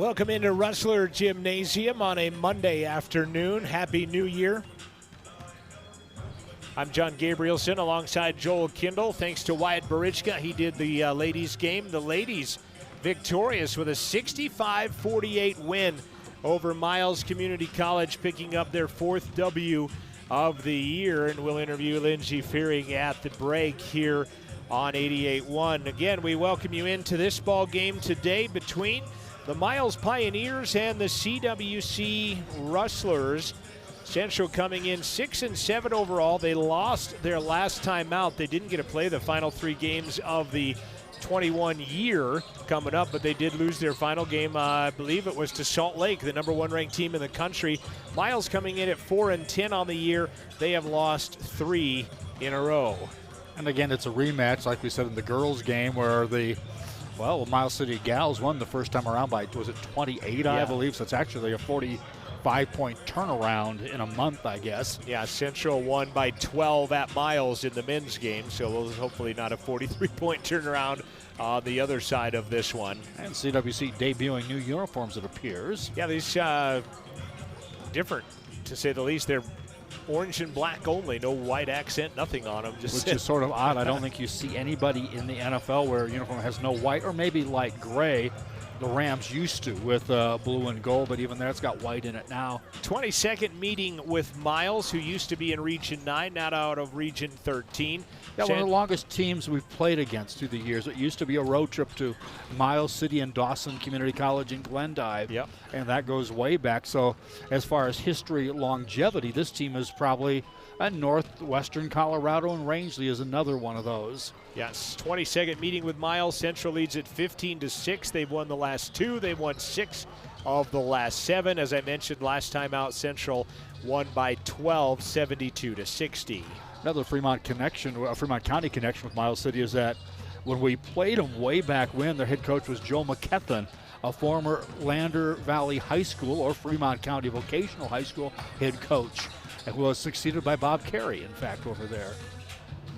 Welcome into Rustler Gymnasium on a Monday afternoon. Happy New Year. I'm John Gabrielson alongside Joel Kindle. Thanks to Wyatt Barichka. He did the ladies' game. The ladies victorious with a 65-48 win over Miles Community College, picking up their fourth W of the year. And we'll interview Lindsey Fearing at the break here on 88.1. Again, we welcome you into this ball game today between the Miles Pioneers and the CWC Rustlers. Central coming in 6-7 overall. They lost their last time out. They didn't get to play the final three games of the 21 year coming up, but they did lose their final game. I believe it was to Salt Lake, the number one ranked team in the country. Miles coming in at 4-10 on the year. They have lost 3 in a row. And again, it's a rematch, like we said in the girls' game, where the Miles City Gals won the first time around by, was it 28, I believe? So it's actually a 45-point turnaround in a month, I guess. Yeah, Central won by 12 at Miles in the men's game, so we'll hopefully not a 43-point turnaround on the other side of this one. And CWC debuting new uniforms, it appears. Yeah, these different, to say the least. They're orange and black only, no white accent, nothing on them. Which is sort of odd. I don't think you see anybody in the NFL where a uniform has no white, or maybe light gray. The Rams used to with blue and gold, but even there it's got white in it now. 22nd meeting with Miles, who used to be in Region 9, now out of Region 13. Yeah, one of the longest teams we've played against through the years. It used to be a road trip to Miles City and Dawson Community College in Glendive, and that goes way back. So as far as history, longevity, this team is probably northwestern Colorado, and Rangeley is another one of those. Yes, 22nd meeting with Miles. Central leads at 15-6. They've won the last 2. They've won 6 of the last 7. As I mentioned last time out, Central won by 12, 72-60. Another Fremont County connection with Miles City is that when we played them way back when, their head coach was Joe McKethan, a former Lander Valley High School or Fremont County Vocational High School head coach, and was succeeded by Bob Carey, in fact, over there.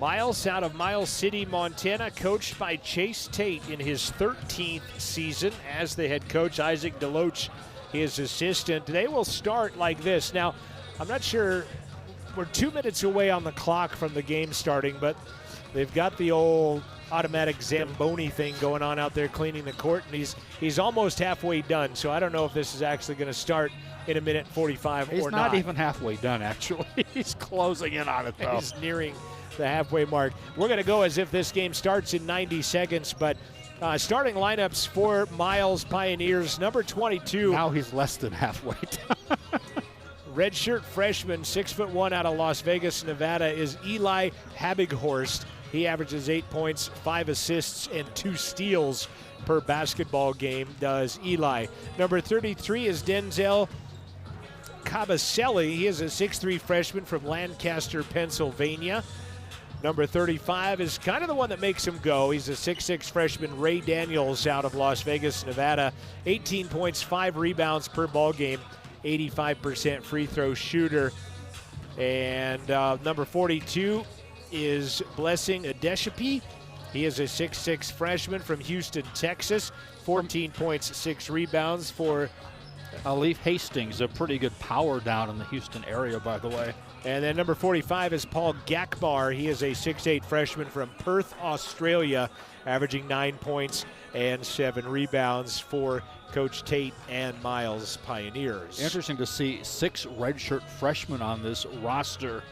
Miles out of Miles City, Montana, coached by Chase Tate in his 13th season as the head coach. Isaac DeLoach, his assistant. They will start like this. Now, I'm not sure, we're 2 minutes away on the clock from the game starting, but they've got the old automatic Zamboni thing going on out there cleaning the court, and he's almost halfway done, so I don't know if this is actually going to start in 1:45 or not. He's not even halfway done, actually. He's closing in on it, though. He's nearing the halfway mark. We're going to go as if this game starts in 90 seconds, but starting lineups for Miles Pioneers. Number 22. Now he's less than halfway done. Redshirt freshman, 6'1" out of Las Vegas, Nevada, is Eli Habighorst. He averages 8 points, 5 assists, and 2 steals per basketball game, does Eli. Number 33 is Denzel Cabaselli. He is a 6'3" freshman from Lancaster, Pennsylvania. Number 35 is kind of the one that makes him go. He's a 6'6" freshman, Ray Daniels, out of Las Vegas, Nevada. 18 points, 5 rebounds per ball game, 85% free throw shooter. And number 42 is Blessing Adeshapi. He is a 6'6" freshman from Houston, Texas. 14 points, 6 rebounds for Leaf Hastings, a pretty good power down in the Houston area, by the way. And then number 45 is Paul Gakbar. He is a 6'8" freshman from Perth, Australia, averaging 9 points and 7 rebounds for Coach Tate and Miles Pioneers. Interesting to see 6 redshirt freshmen on this roster.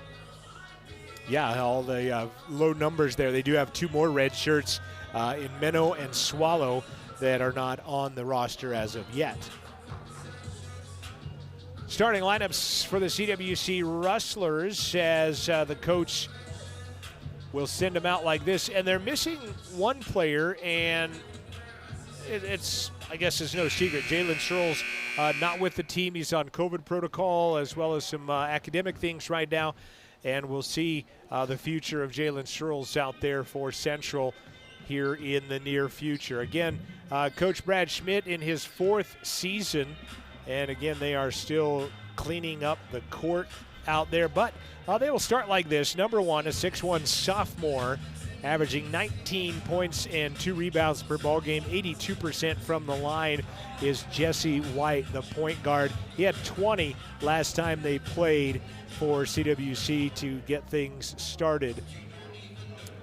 Yeah, all the low numbers there. They do have 2 more red shirts in Menno and Swallow that are not on the roster as of yet. Starting lineups for the CWC Rustlers as the coach will send them out like this. And they're missing one player, and it's, I guess it's no secret. Jalen Searles not with the team. He's on COVID protocol as well as some academic things right now. And we'll see the future of Jalen Searles out there for Central here in the near future. Again, Coach Brad Schmidt in his 4th season. And again, they are still cleaning up the court out there. But they will start like this. Number 1, a 6'1" sophomore averaging 19 points and 2 rebounds per ball game. 82% from the line is Jesse White, the point guard. He had 20 last time they played for CWC to get things started.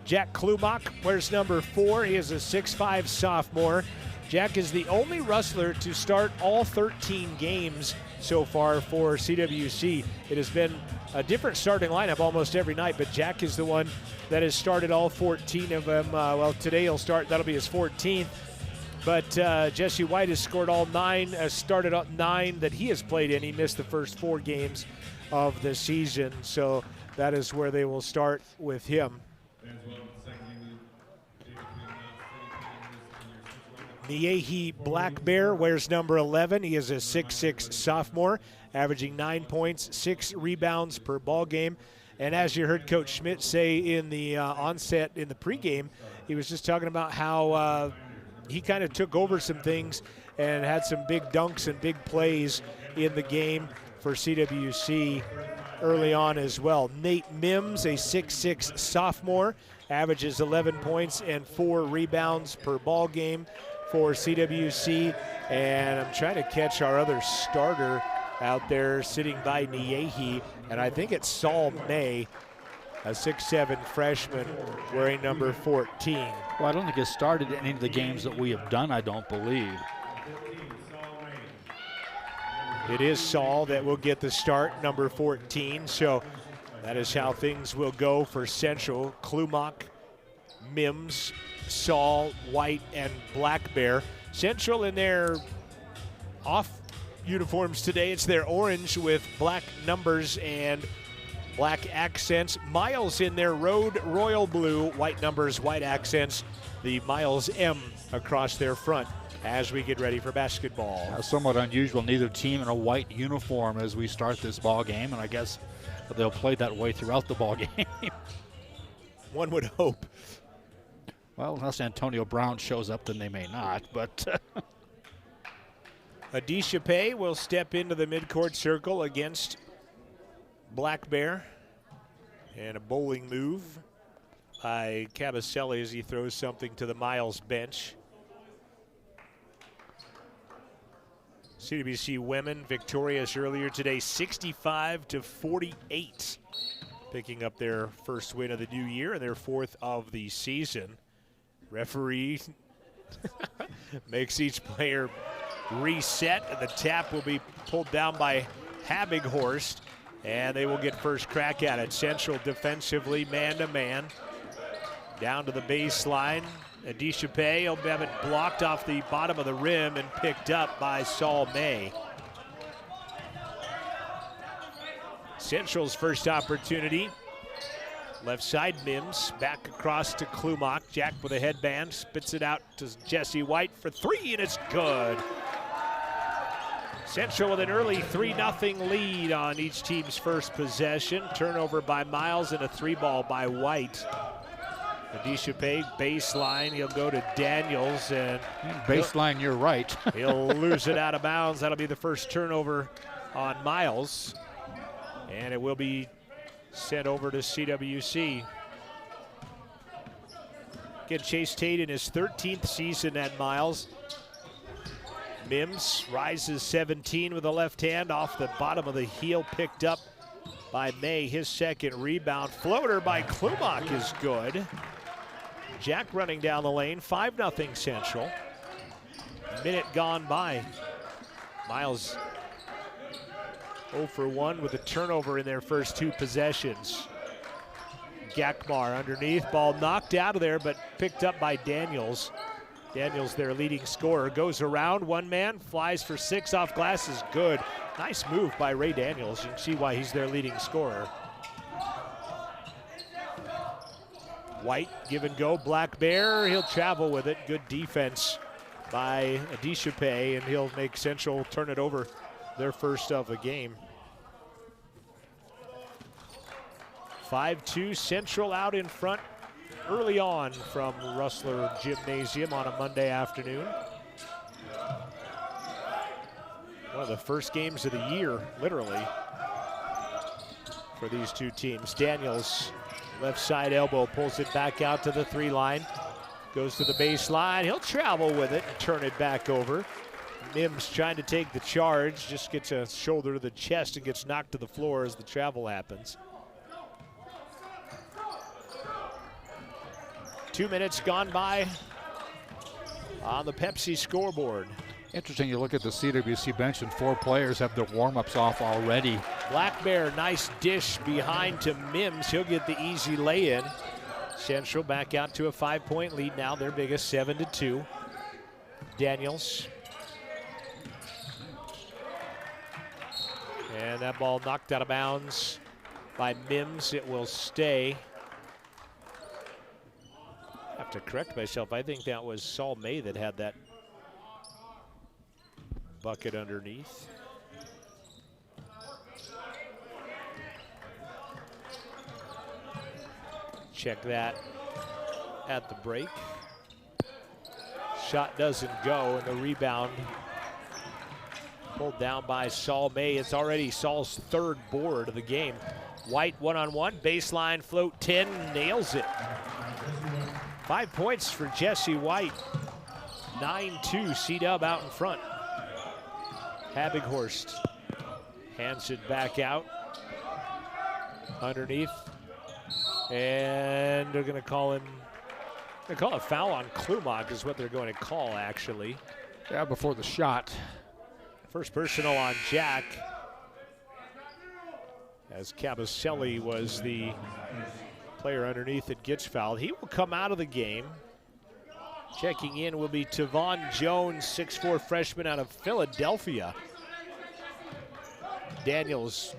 Jack Klumach wears number 4. He is a 6'5" sophomore. Jack is the only wrestler to start all 13 games so far for CWC. It has been a different starting lineup almost every night, but Jack is the one that has started all 14 of them. Well, today he'll start, that'll be his 14th. But Jesse White has scored all 9, started up 9 that he has played in. He missed the first 4 games of the season, so that is where they will start with him. Niehi Black Bear wears number 11. He is a 6'6" sophomore, averaging 9 points, 6 rebounds per ball game. And as you heard Coach Schmidt say in the onset in the pregame, he was just talking about how he kind of took over some things and had some big dunks and big plays in the game for CWC early on as well. Nate Mims, a 6'6" sophomore, averages 11 points and 4 rebounds per ball game for CWC. And I'm trying to catch our other starter out there sitting by Niehi, and I think it's Saul May, a 6'7" freshman wearing number 14. Well, I don't think it started in any of the games that we have done, I don't believe. It is Saul that will get the start, number 14. So that is how things will go for Central. Klumach, Mims, Saul, White, and Black Bear. Central in their off uniforms today, it's their orange with black numbers and black accents. Miles in their road royal blue, white numbers, white accents. The Miles M across their front as we get ready for basketball. Somewhat unusual, neither team in a white uniform as we start this ball game, and I guess they'll play that way throughout the ball game. One would hope. Well, unless Antonio Brown shows up, then they may not, but Adisha Pay will step into the midcourt circle against Black Bear. And a bowling move by Cabaselli as he throws something to the Miles bench. CWC women victorious earlier today, 65-48, picking up their first win of the new year and their 4th of the season. Referee makes each player reset, and the tap will be pulled down by Habighorst, and they will get first crack at it. Central defensively, man-to-man, down to the baseline. Adisha Pay will have it blocked off the bottom of the rim and picked up by Saul May. Central's first opportunity. Left side, Mims, back across to Klumach. Jack with a headband, spits it out to Jesse White for 3, and it's good. Central with an early 3-0 lead on each team's first possession. Turnover by Miles and a 3-ball by White. Adisha Pay, baseline, he'll go to Daniels, and baseline, you're right. He'll lose it out of bounds. That'll be the first turnover on Miles, and it will be sent over to CWC. Again, Chase Tate in his 13th season at Miles. Mims rises 17 with the left hand off the bottom of the heel, picked up by May. His second rebound. Floater by Klumach is good. Jack running down the lane, 5-0 Central. Minute gone by. Miles 0 for 1 with a turnover in their first 2 possessions. Gakmar underneath, ball knocked out of there, but picked up by Daniels. Daniels, their leading scorer, goes around, one man, flies for 6 off glass, is good. Nice move by Ray Daniels. You can see why he's their leading scorer. White, give and go, Black Bear, he'll travel with it. Good defense by Adisha Pay, and he'll make Central turn it over, their first of the game. 5-2, Central out in front early on from Rustler Gymnasium on a Monday afternoon. One of the first games of the year, literally. for these two teams. Daniels, left side elbow, pulls it back out to the 3 line. Goes to the baseline. He'll travel with it and turn it back over. Mims trying to take the charge, just gets a shoulder to the chest and gets knocked to the floor as the travel happens. 2 minutes gone by on the Pepsi scoreboard. Interesting, you look at the CWC bench and 4 players have their warm-ups off already. Black Bear, nice dish behind to Mims. He'll get the easy lay-in. Central back out to a 5-point lead now, their biggest, 7-2. Daniels. And that ball knocked out of bounds by Mims. It will stay. I have to correct myself. I think that was Saul May that had that bucket underneath. Check that at the break. Shot doesn't go, and the rebound pulled down by Saul May. It's already Saul's 3rd board of the game. White one-on-one, baseline float 10, nails it. 5 points for Jesse White. 9-2, C-Dub out in front. Habighorst hands it back out. Underneath. And they're gonna call him, they call a foul on Klumach is what they're going to call, actually. Yeah, before the shot. First personal on Jack, as Cabaselli was the player underneath that gets fouled. He will come out of the game. Checking in will be Tavon Jones, 6'4" freshman out of Philadelphia. Daniels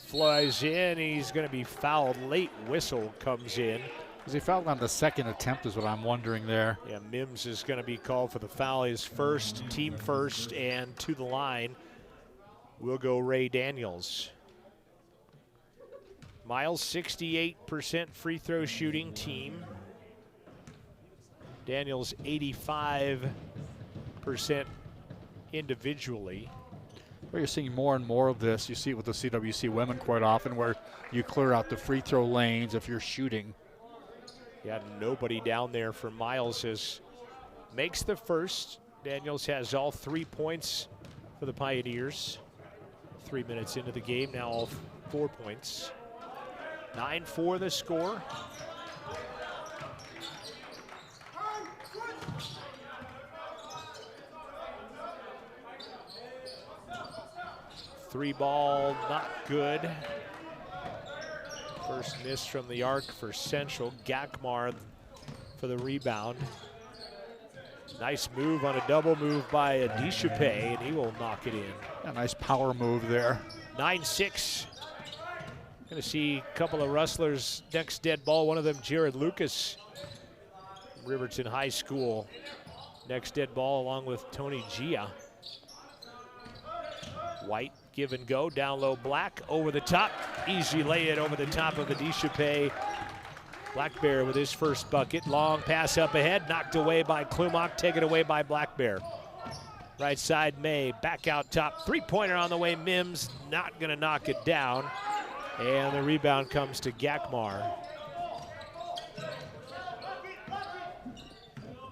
flies in. He's going to be fouled. Late whistle comes in. Was he fouled on the 2nd attempt is what I'm wondering there. Yeah, Mims is going to be called for the foul. His first, team first, and to the line will go Ray Daniels. Miles, 68% free throw shooting team. Daniels, 85% individually. Well, you're seeing more and more of this. You see it with the CWC women quite often, where you clear out the free throw lanes if you're shooting. Yeah, nobody down there for Miles makes the first. Daniels has all 3 points for the Pioneers. 3 minutes into the game, now all 4 points. 9-4 the score. Three ball, not good. First miss from the arc for Central. Gakmar for the rebound. Nice move on a double move by Adishape, and he will knock it in. A nice power move there. 9-6. Going to see a couple of rustlers next dead ball. One of them, Jared Lucas, Riverton High School. Next dead ball along with Tony Gia. White, give and go, down low, Black, over the top. Easy lay it over the top of Adishape. Black Bear with his first bucket. Long pass up ahead, knocked away by Klumach, taken away by Black Bear. Right side, May, back out top. Three-pointer on the way, Mims, not gonna knock it down. And the rebound comes to Gakmar.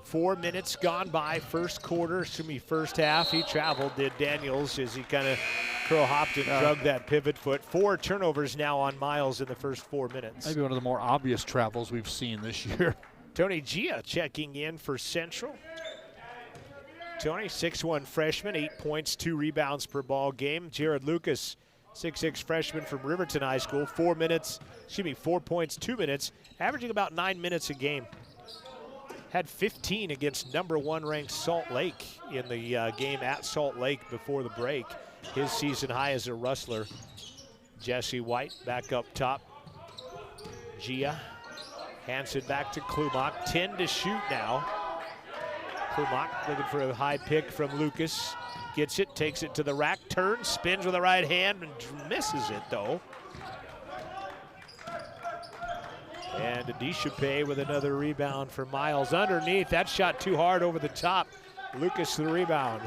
4 minutes gone by, first quarter, first half. He traveled, did Daniels, as he kind of curl hopped and drug that pivot foot. 4 turnovers now on Miles in the first 4 minutes. Maybe one of the more obvious travels we've seen this year. Tony Gia checking in for Central. Tony, 6'1" freshman, 8 points, 2 rebounds per ball game. Jared Lucas, 6'6" freshman from Riverton High School, 4 points, 2 minutes, averaging about 9 minutes a game. Had 15 against number 1 ranked Salt Lake in the game at Salt Lake before the break. His season high as a rustler. Jesse White back up top. Gia hands it back to Klumach. 10 to shoot now. Klumach looking for a high pick from Lucas. Gets it, takes it to the rack, turns, spins with the right hand, and misses it though. And Adishape with another rebound for Miles underneath. That shot too hard over the top. Lucas the rebound.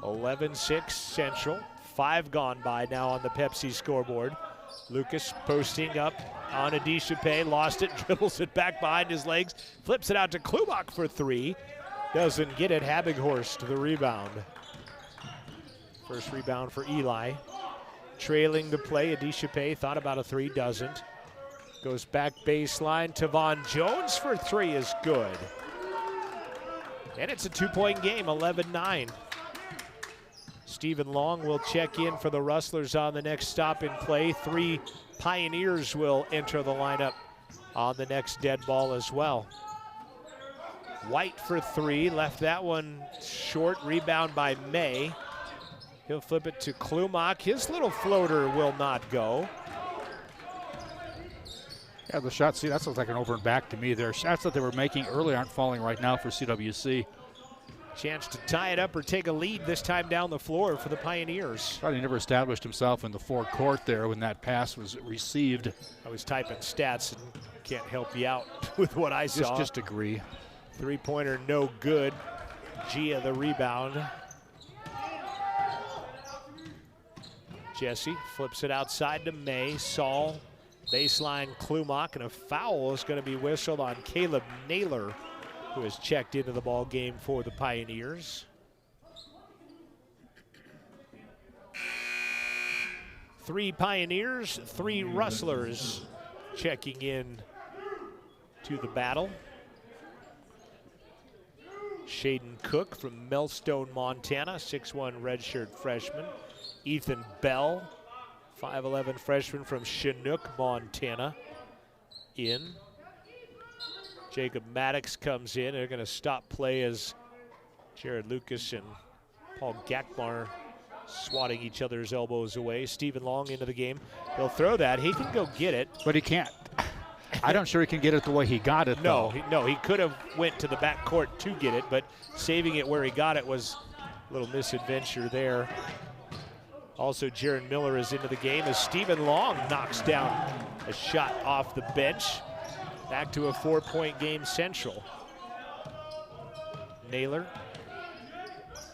11-6 Central. 5 gone by now on the Pepsi scoreboard. Lucas posting up on Adishape, lost it, dribbles it back behind his legs, flips it out to Klubach for 3. Doesn't get it. Habighorst the rebound. First rebound for Eli. Trailing the play, Adishape thought about a 3, doesn't. Goes back baseline. Tavon Jones for 3 is good. And it's a 2-point game, 11-9. Stephen Long will check in for the Rustlers on the next stop in play. 3 Pioneers will enter the lineup on the next dead ball as well. White for 3, left that one short. Rebound by May. He'll flip it to Klumach. His little floater will not go. Yeah, the shots, see, that looks like an over and back to me. Their shots that they were making early aren't falling right now for CWC. Chance to tie it up or take a lead, this time down the floor for the Pioneers. Thought he never established himself in the forecourt there when that pass was received. I was typing stats and can't help you out with what I saw. Just agree. 3-pointer no good. Gia the rebound. Jesse flips it outside to May. Saul, baseline Klumach, and a foul is going to be whistled on Caleb Naylor, who has checked into the ball game for the Pioneers. 3 Pioneers, 3 Rustlers checking in to the battle. Shaden Cook from Millstone, Montana, 6'1" redshirt freshman. Ethan Bell, 5'11" freshman from Chinook, Montana, in. Jacob Maddox comes in. They're going to stop play as Jared Lucas and Paul Gakmar swatting each other's elbows away. Stephen Long into the game. He'll throw that. He can go get it. But he can't. I'm not sure he can get it the way he got it, though. No, he could have went to the back court to get it, but saving it where he got it was a little misadventure there. Also, Jaron Miller is into the game as Stephen Long knocks down a shot off the bench. Back to a 4-point game Central. Naylor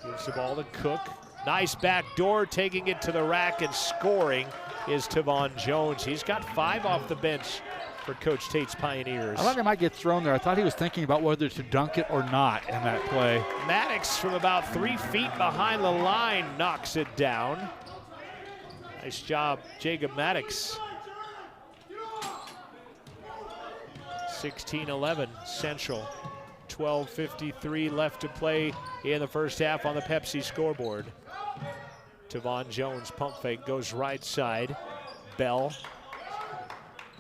gives the ball to Cook. Nice back door, taking it to the rack and scoring is Tavon Jones. He's got 5 off the bench for Coach Tate's Pioneers. I thought he might get thrown there. I thought he was thinking about whether to dunk it or not in that play. Maddox from about 3 feet behind the line knocks it down. Nice job, Jacob Maddox. 16-11 Central. 12:53 left to play in the first half on the Pepsi scoreboard. Tavon Jones pump fake goes right side. Bell.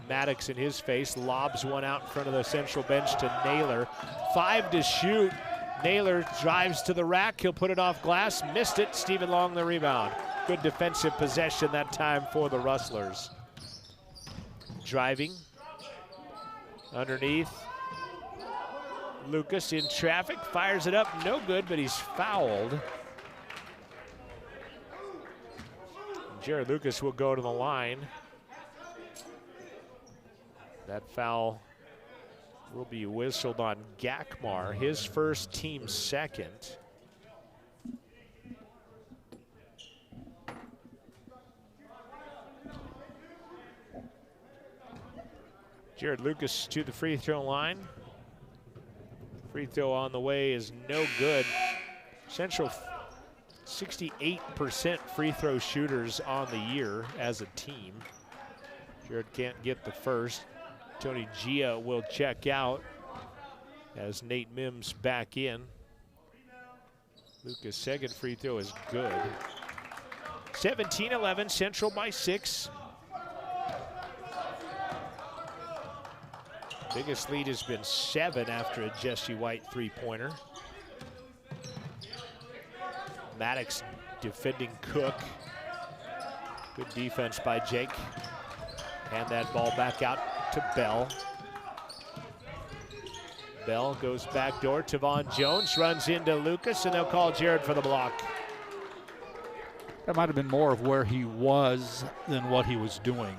Maddox in his face lobs one out in front of the Central bench to Naylor. 5 to shoot. Naylor drives to the rack. He'll put it off glass. Missed it. Stephen Long the rebound. Good defensive possession that time for the Rustlers. Driving. Underneath. Lucas in traffic. Fires it up. No good, but he's fouled. Jared Lucas will go to the line. That foul will be whistled on Gakmar, his first, team second. Jared Lucas to the free throw line. Free throw on the way is no good. Central 68% free throw shooters on the year as a team. Jared can't get the first. Tony Gia will check out as Nate Mims back in. Lucas' second free throw is good. 17-11, Central by 6. Biggest lead has been 7 after a Jesse White three-pointer. Maddox defending Cook. Good defense by Jake. Hand that ball back out to Bell. Bell goes back door. Tavon Jones runs into Lucas, and they'll call Jared for the block. That might have been more of where he was than what he was doing.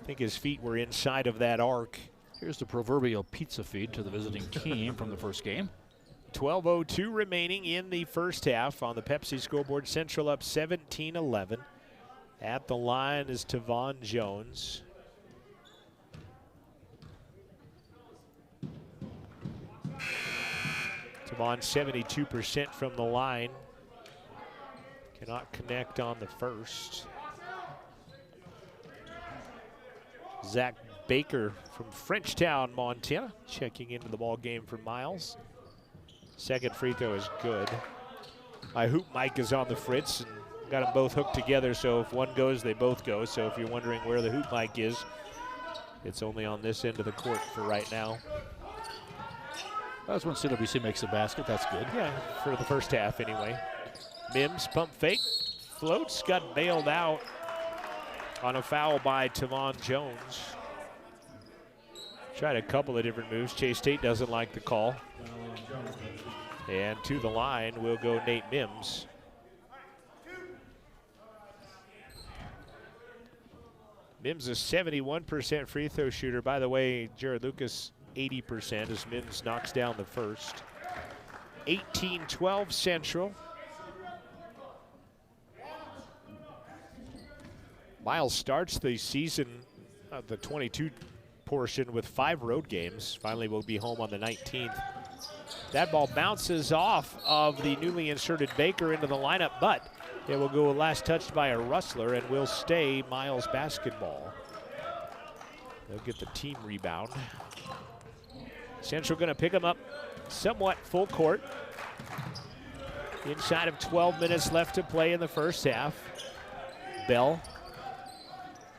I think his feet were inside of that arc. Here's the proverbial pizza feed to the visiting team from the first game. 12:02 remaining in the first half on the Pepsi scoreboard. Central up 17-11. At the line is Tavon Jones. Tavon 72% from the line. Cannot connect on the first. Zach Baker from Frenchtown, Montana, checking into the ball game for Miles. Second free throw is good. My hoop mic is on the fritz and got them both hooked together, so if one goes, they both go. So if you're wondering where the hoop mic is, it's only on this end of the court for right now. That's when CWC makes a basket. That's good. Yeah, for the first half anyway. Mims, pump fake, floats, got bailed out on a foul by Tavon Jones. Tried a couple of different moves. Chase Tate doesn't like the call. And to the line will go Nate Mims. Mims is 71% free throw shooter. By the way, Jared Lucas 80% as Mims knocks down the first. 18-12 Central. Miles starts the season, the 22 portion, with 5 road games. Finally will be home on the 19th. That ball bounces off of the newly inserted Baker into the lineup, but it will go last touched by a Rustler and will stay Miles basketball. They'll get the team rebound. Central going to pick them up somewhat full court. Inside of 12 minutes left to play in the first half. Bell.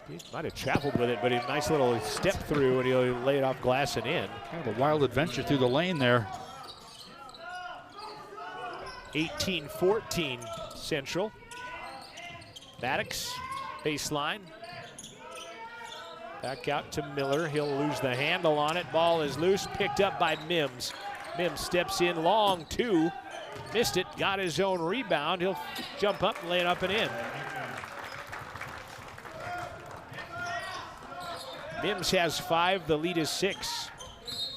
He might have traveled with it, but a nice little step through, and he'll lay it off glass and in. Kind of a wild adventure through the lane there. 18-14 Central. Maddox, baseline. Back out to Miller. He'll lose the handle on it. Ball is loose, picked up by Mims. Mims steps in long, 2. Missed it, got his own rebound. He'll jump up and lay it up and in. Mims has 5, the lead is 6.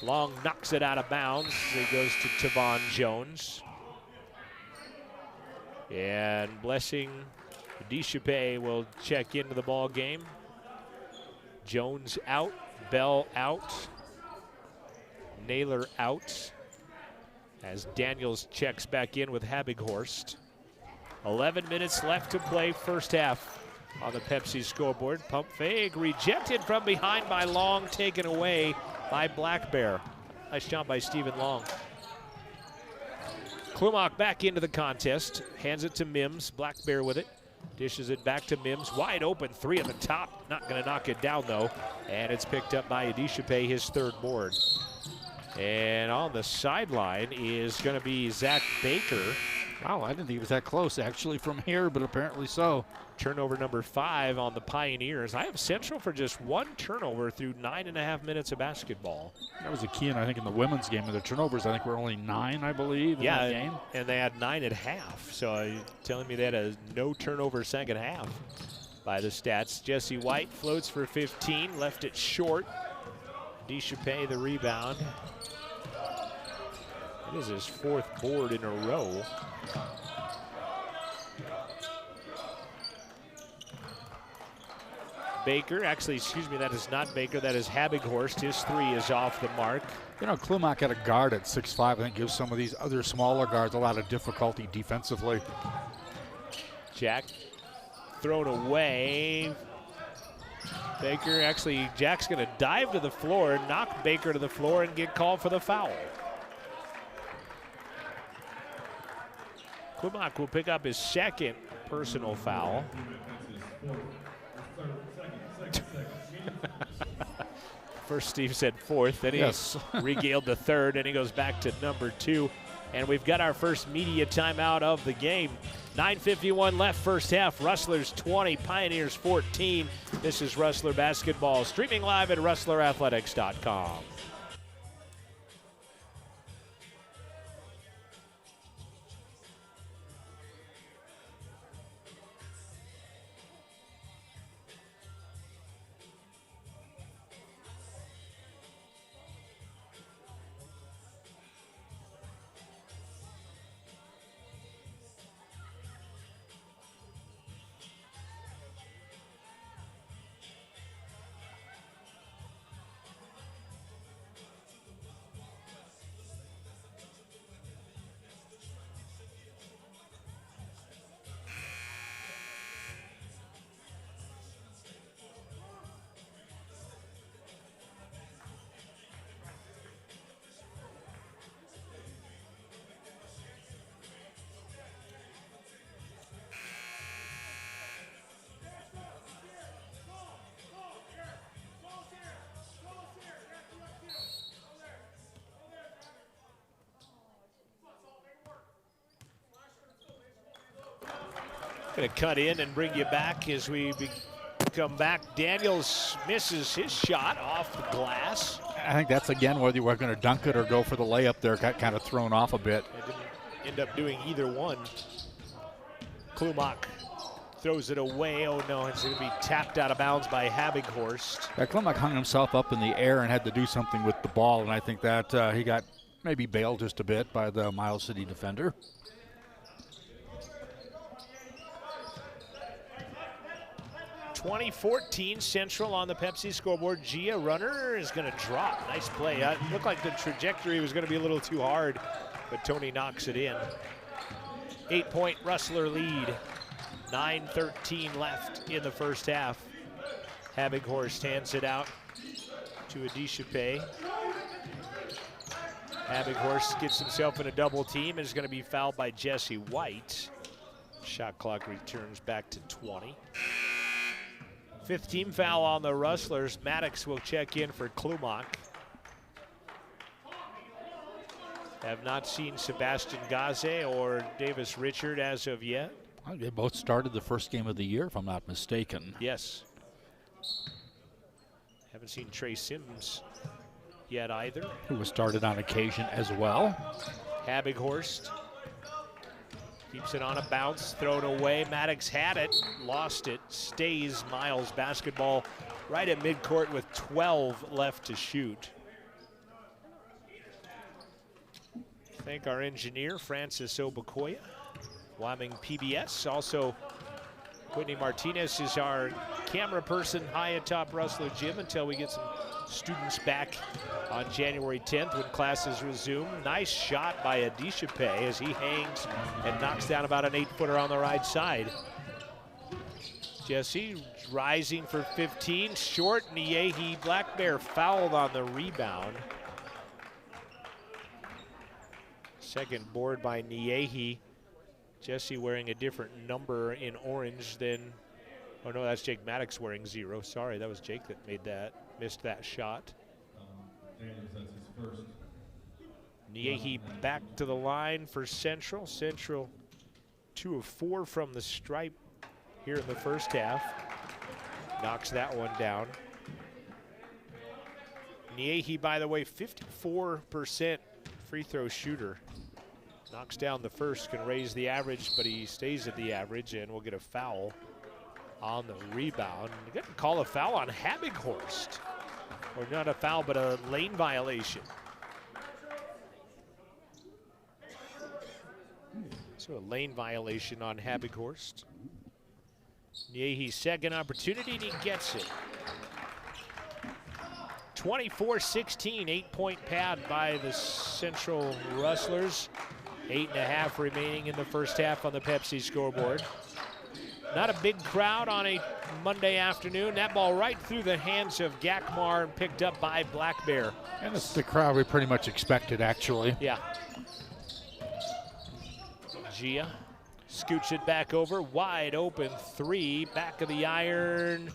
Long knocks it out of bounds. It goes to Tavon Jones. And Blessing Deschappé will check into the ball game. Jones out, Bell out, Naylor out, as Daniels checks back in with Habighorst. 11 minutes left to play first half on the Pepsi scoreboard. Pump fake, rejected from behind by Long, taken away by Black Bear. Nice job by Stephen Long. Klumak back into the contest, hands it to Mims, Black Bear with it. Dishes it back to Mims, wide open 3 at the top. Not gonna knock it down though. And it's picked up by Deschappé, his 3rd board. And on the sideline is gonna be Zach Baker. Wow, I didn't think it was that close actually from here, but apparently so. Turnover number 5 on the Pioneers. I have Central for just 1 turnover through 9.5 minutes of basketball. That was a key, and I think in the women's game, of the turnovers, I think were only 9, I believe, in that game. And they had 9 at half. So you're telling me they had a no turnover second half by the stats. Jesse White floats for 15, left it short. Deschappé the rebound. It is his 4th board in a row. Baker, actually, excuse me, that is not Baker, that is Habighorst. His 3 is off the mark. You know, Klumak had a guard at 6'5", I think gives some of these other smaller guards a lot of difficulty defensively. Jack thrown away. Baker, actually, Jack's gonna dive to the floor, knock Baker to the floor and get called for the foul. Klumak will pick up his 2nd personal foul. First Steve said 4th, then he regaled the 3rd, and he goes back to number 2. And we've got our first media timeout of the game. 9:51 left first half. Rustlers 20, Pioneers 14. This is Rustler basketball, streaming live at rustlerathletics.com. Going to cut in and bring you back as we come back. Daniels misses his shot off the glass. I think that's, again, whether you were going to dunk it or go for the layup there, got kind of thrown off a bit. It didn't end up doing either one. Klumak throws it away. Oh, no, it's going to be tapped out of bounds by Habighorst. Yeah, Klumak hung himself up in the air and had to do something with the ball, and I think that he got maybe bailed just a bit by the Miles City defender. 2014 Central on the Pepsi scoreboard. Gia runner is going to drop. Nice play. It looked like the trajectory was going to be a little too hard, but Tony knocks it in. 8-point Rustler lead. 9:13 left in the first half. Habighorst hands it out to Adishape. Habighorst gets himself in a double team and is going to be fouled by Jesse White. Shot clock returns back to 20. Fifth team foul on the Rustlers. Maddox will check in for Klumak. Have not seen Sebastian Gaze or Davis Richard as of yet. They both started the first game of the year, if I'm not mistaken. Yes. Haven't seen Trey Sims yet either. Who was started on occasion as well. Habighorst keeps it on a bounce, thrown away. Maddox had it, lost it, stays Miles basketball right at midcourt with 12 left to shoot. Thank our engineer, Francis Obakoya. Wyoming PBS. Also, Whitney Martinez is our camera person high atop Rustler Gym until we get some students back on January 10th when classes resume. Nice shot by Adishape as he hangs and knocks down about an 8-footer on the right side. Jesse rising for 15, short. Niehi Black Bear fouled on the rebound. Second board by Niehi. Jesse wearing a different number in orange than, oh no, that's Jake Maddox wearing 0. Sorry, that was Jake that made that, missed that shot. Niehi back to the line for Central. Central 2 of 4 from the stripe here in the first half. Knocks that one down. Niehi, by the way, 54% free throw shooter. Knocks down the first, can raise the average, but he stays at the average and will get a foul on the rebound. You got to call a foul on Habighorst. Or not a foul, but a lane violation. So a lane violation on Habighorst. Niehi's second opportunity, and he gets it. 24-16, 8-point pad by the Central Rustlers. 8.5 remaining in the first half on the Pepsi scoreboard. Not a big crowd on a Monday afternoon. That ball right through the hands of Gakmar and picked up by Black Bear. And it's the crowd we pretty much expected, actually. Yeah. Gia scoots it back over. Wide open 3. Back of the iron.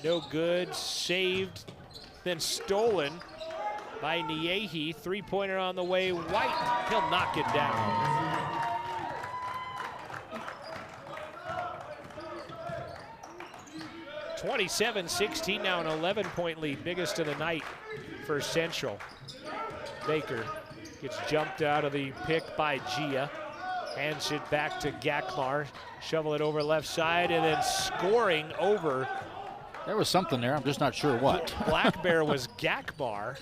No good. Saved. Then stolen by Niehi. 3-pointer on the way. White, he'll knock it down. (27-16) now an 11-point lead, biggest of the night for Central. Baker gets jumped out of the pick by Gia. Hands it back to Gakmar. Shovel it over left side and then scoring over. There was something there, I'm just not sure what. Black Bear was Gakmar.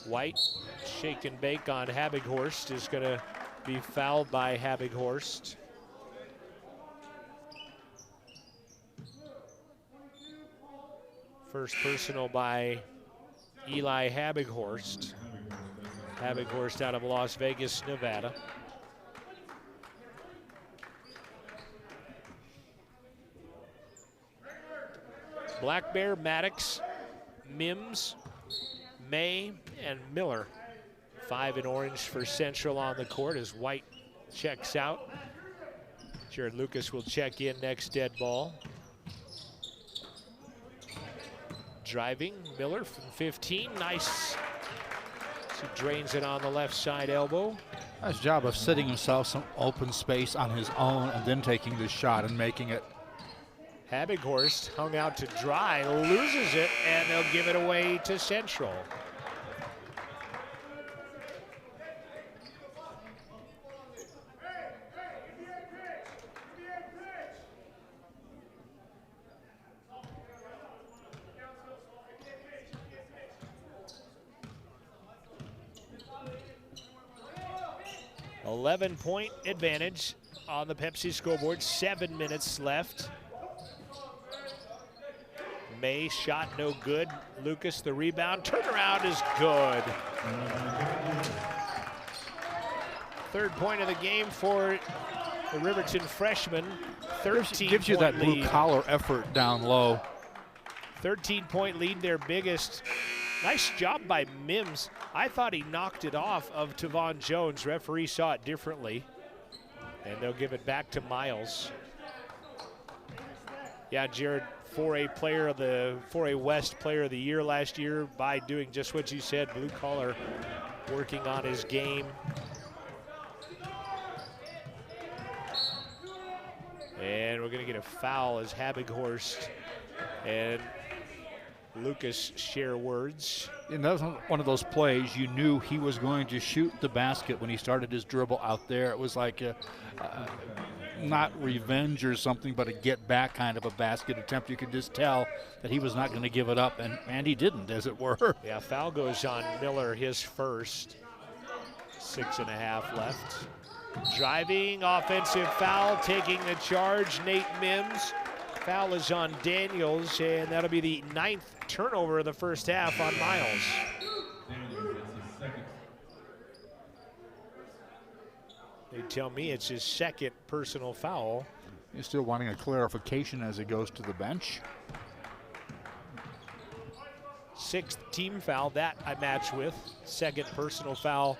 White, shake and bake on Habighorst, is going to be fouled by Habighorst. First personal by Eli Habighorst. Habighorst out of Las Vegas, Nevada. Black Bear, Maddox, Mims, May, and Miller. 5 in orange for Central on the court as White checks out. Jared Lucas will check in next dead ball. Driving, Miller from 15, nice. He drains it on the left side elbow. Nice job of setting himself some open space on his own and then taking the shot and making it. Habighorst hung out to dry, loses it, and they'll give it away to Central. .11 advantage on the Pepsi scoreboard, 7 minutes left. May shot no good. Lucas the rebound. Turnaround is good. Third point of the game for the Riverton freshman. 13 gives you that lead. blue collar effort down low. 13-point lead, their biggest. Nice job by Mims. I thought he knocked it off of Tavon Jones. Referee saw it differently. And they'll give it back to Miles. Yeah, Jared, 4A player of the 4A West player of the year last year by doing just what you said, blue collar, working on his game. And we're gonna get a foul as Habighorst and Lucas share words. And that was one of those plays you knew he was going to shoot the basket when he started his dribble out there. It was like not revenge or something, but a get back kind of a basket attempt. You could just tell that he was not going to give it up, and he didn't, as it were. Yeah, foul goes on Miller, his first. 6.5 left. Driving, offensive foul, taking the charge, Nate Mims. Foul is on Daniels, and that'll be the 9th turnover of the first half on Miles. They tell me it's his second personal foul. He's still wanting a clarification as he goes to the bench. 6th team foul, that I match with. Second personal foul.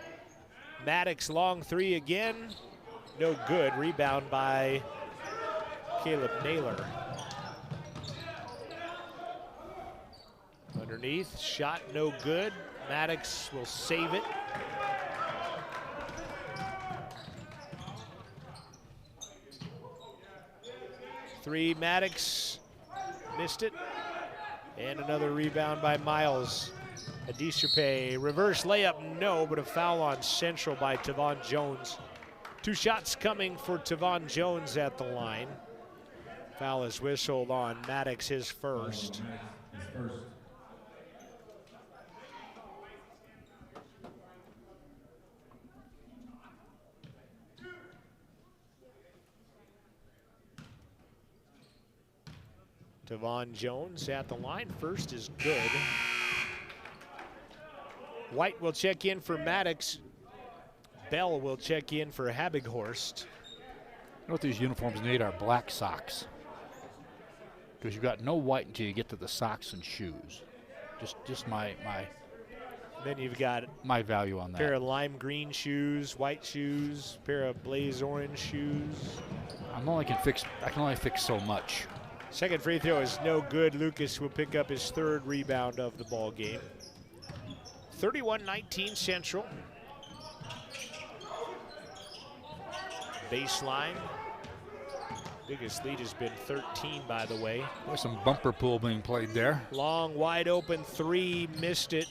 Maddox long three again. No good. Rebound by Caleb Naylor. Underneath, shot no good. Maddox will save it. Three, Maddox missed it. And another rebound by Miles. Adishape, reverse layup, no, but a foul on Central by Tavon Jones. 2 shots coming for Tavon Jones at the line. Foul is whistled on Maddox, his first. Tavon Jones at the line. First is good. White will check in for Maddox. Bell will check in for Habighorst. You know what these uniforms need are black socks. Because you've got no white until you get to the socks and shoes. Just my Then you've got my value on that. Pair of lime green shoes, white shoes, pair of blaze orange shoes. I can only fix so much. Second free throw is no good. Lucas will pick up his 3rd rebound of the ball game. 31-19 Central. Baseline. Biggest lead has been 13, by the way. There's some bumper pool being played there. Long, wide open three, missed it.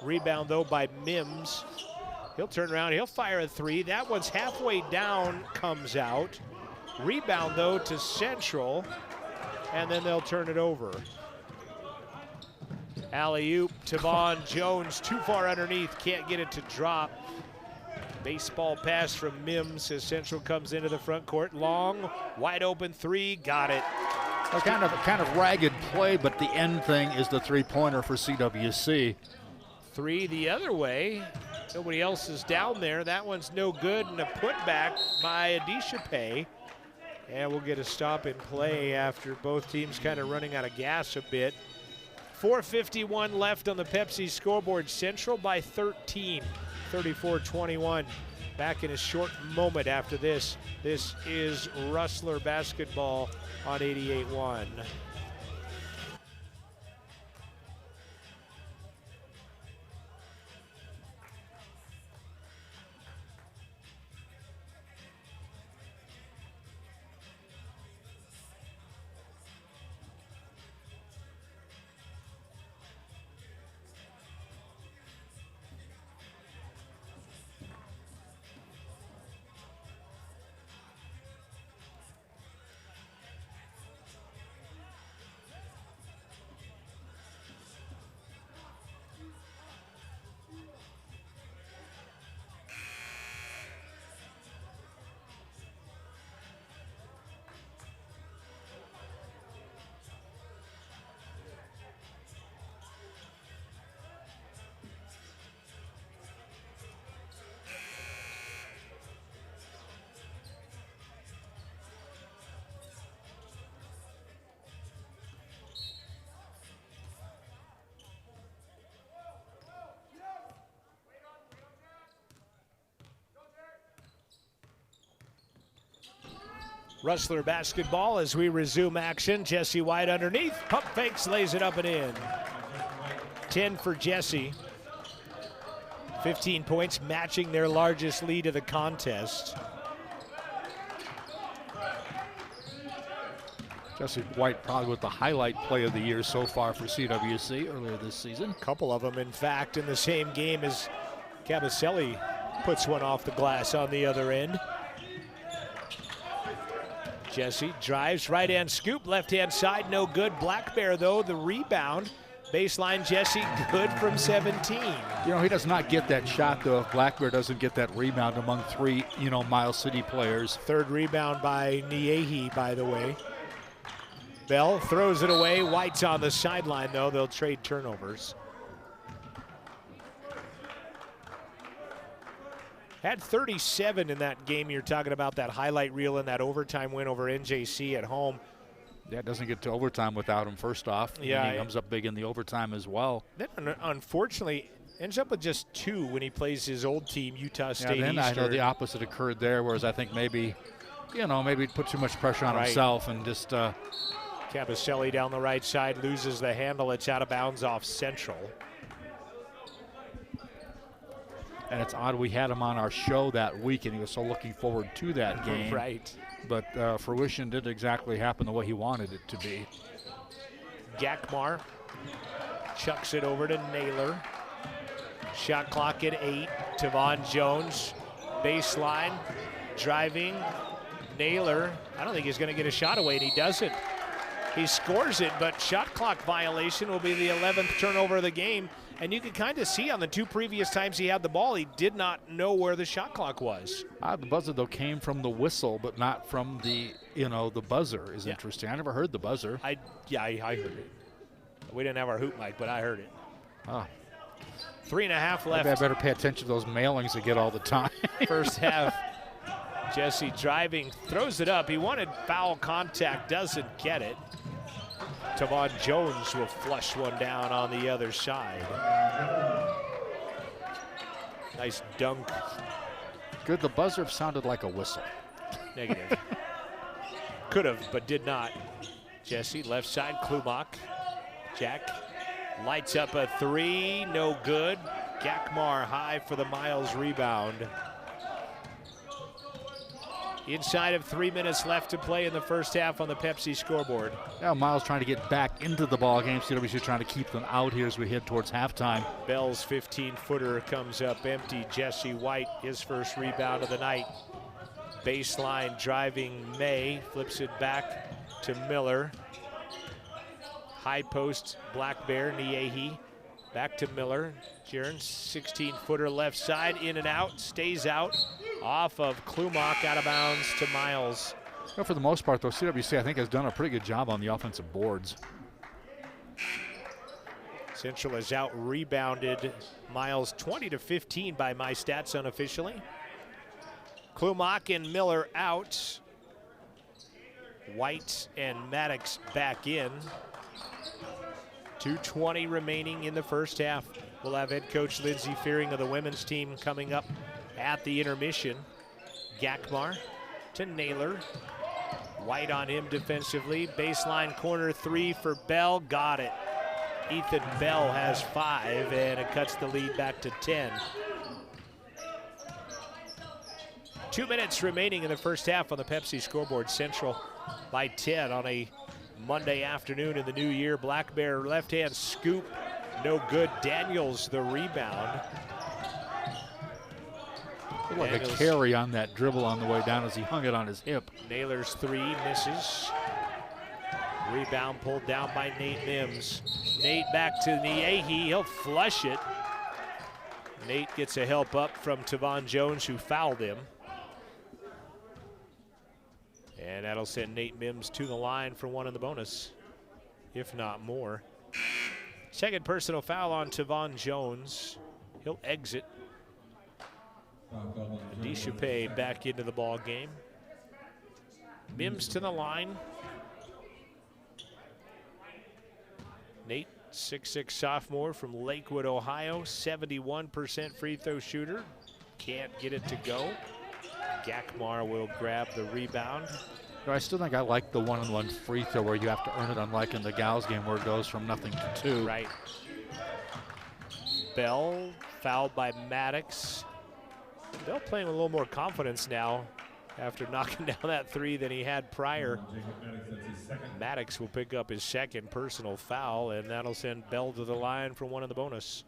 Rebound, though, by Mims. He'll turn around, he'll fire a 3. That one's halfway down, comes out. Rebound, though, to Central, and then they'll turn it over. Alley-oop, Tavon Jones, too far underneath, can't get it to drop. Baseball pass from Mims as Central comes into the front court. Long, wide open 3, got it. A kind of ragged play, but the end thing is the 3-pointer for CWC. 3 the other way. Nobody else is down there. That one's no good, and a putback by Adishape. And we'll get a stop and play after both teams kind of running out of gas a bit. 4:51 left on the Pepsi scoreboard. Central by 13, 34-21. Back in a short moment after this. This is Rustler basketball on 88.1. Rustler basketball as we resume action. Jesse White underneath. Pump fakes, lays it up and in. 10 for Jesse. 15 points, matching their largest lead of the contest. Jesse White probably with the highlight play of the year so far for CWC earlier this season. A couple of them, in fact, in the same game as Cabaselli puts one off the glass on the other end. Jesse drives, right-hand scoop, left-hand side, no good. Black Bear, though, the rebound. Baseline, Jesse, good from 17. You know, he does not get that shot, though, if Black Bear doesn't get that rebound among three, Miles City players. Third rebound by Niehi, by the way. Bell throws it away. White's on the sideline, though. They'll trade turnovers. Had 37 in that game. You're talking about that highlight reel in that overtime win over NJC at home. Yeah, it doesn't get to overtime without him, first off. Yeah. And he comes up big in the overtime as well. Then, unfortunately, ends up with just 2 when he plays his old team, Utah State Then Eastern. I know the opposite occurred there, whereas I think maybe he put too much pressure on himself and just Cabaselli down the right side loses the handle. It's out of bounds off Central. And it's odd, we had him on our show that week, and he was so looking forwad to that game. Right. But fruition didn't exactly happen the way he wanted it to be. Gakmar chucks it over to Naylor. Shot clock at 8. Tavon Jones, baseline, driving. Naylor, I don't think he's going to get a shot away, and he doesn't. He scores it, but shot clock violation will be the 11th turnover of the game. And you can kind of see on the 2 previous times he had the ball, he did not know where the shot clock was. The buzzer, though, came from the whistle, but not from the, the buzzer is interesting. I never heard the buzzer. I heard it. We didn't have our hoop mic, but I heard it. 3.5 left. Maybe I better pay attention to those mailings I get all the time. First half. Jesse driving, throws it up. He wanted foul contact, doesn't get it. Tavon Jones will flush one down on the other side. Nice dunk. Good, the buzzer sounded like a whistle. Negative. Could have, but did not. Jesse, left side, Klumak. Jack lights up a 3, no good. Gakmar high for the Miles rebound. Inside of 3 minutes left to play in the first half on the Pepsi scoreboard. Now Miles trying to get back into the ball game. CWC trying to keep them out here as we head towards halftime. Bell's 15-footer comes up empty. Jesse White, his first rebound of the night. Baseline driving May, flips it back to Miller. High post, Black Bear, Niehi. Back to Miller. Jern, 16-footer left side, in and out, stays out. Off of Klumak, out of bounds to Miles. Well, for the most part, though, CWC, I think, has done a pretty good job on the offensive boards. Central has out-rebounded Miles 20-15 by my stats unofficially. Klumak and Miller out. White and Maddox back in. 2:20 remaining in the first half. We'll have head coach Lindsey Fearing of the women's team coming up at the intermission. Gakmar to Naylor. White on him defensively. Baseline corner 3 for Bell. Got it. Ethan Bell has 5, and it cuts the lead back to 10. 2 minutes remaining in the first half on the Pepsi scoreboard. Central by 10 on a Monday afternoon in the new year. Black Bear left-hand scoop. No good. Daniels the rebound. Like a carry on that dribble on the way down as he hung it on his hip. Naylor's 3 misses. Rebound pulled down by Nate Mims. Nate back to Niehi. He'll flush it. Nate gets a help up from Tavon Jones, who fouled him. And that'll send Nate Mims to the line for one in the bonus, if not more. Second personal foul on Tavon Jones. He'll exit. Deschappé back into the ball game. Mims to the line. Nate, 6'6" sophomore from Lakewood, Ohio, 71% free throw shooter. Can't get it to go. Gakmar will grab the rebound. But I still think I like the one-on-one free throw where you have to earn it, unlike in the gals game where it goes from nothing to 2. Right. Bell fouled by Maddox. Bell playing with a little more confidence now after knocking down that 3 than he had prior. Maddox will pick up his second personal foul, and that'll send Bell to the line for one in the bonus.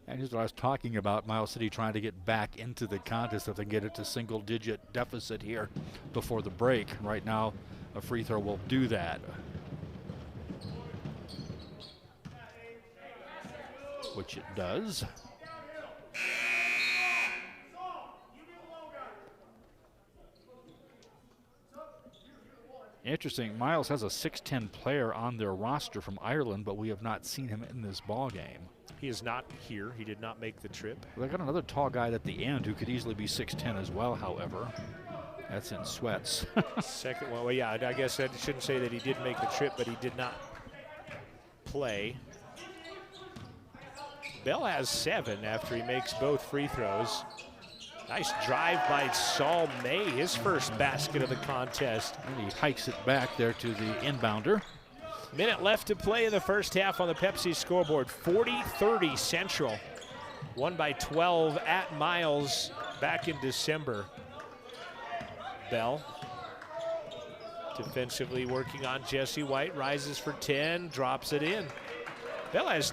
And here's what I was talking about, Miles City trying to get back into the contest if they get it to single-digit deficit here before the break. Right now, a free throw will do that. Which it does. Interesting, Miles has a 6'10" player on their roster from Ireland, but we have not seen him in this ball game. He is not here. He did not make the trip. They got another tall guy at the end who could easily be 6'10" as well, however. That's in sweats. Second one, well, yeah, I guess I shouldn't say that he did make the trip, but he did not play. Bell has 7 after he makes both free throws. Nice drive by Saul May, his first basket of the contest. And he hikes it back there to the inbounder. Minute left to play in the first half on the Pepsi scoreboard. 40-30 Central. Won by 12 at Miles back in December. Bell defensively working on Jesse White. Rises for 10, drops it in. Bell has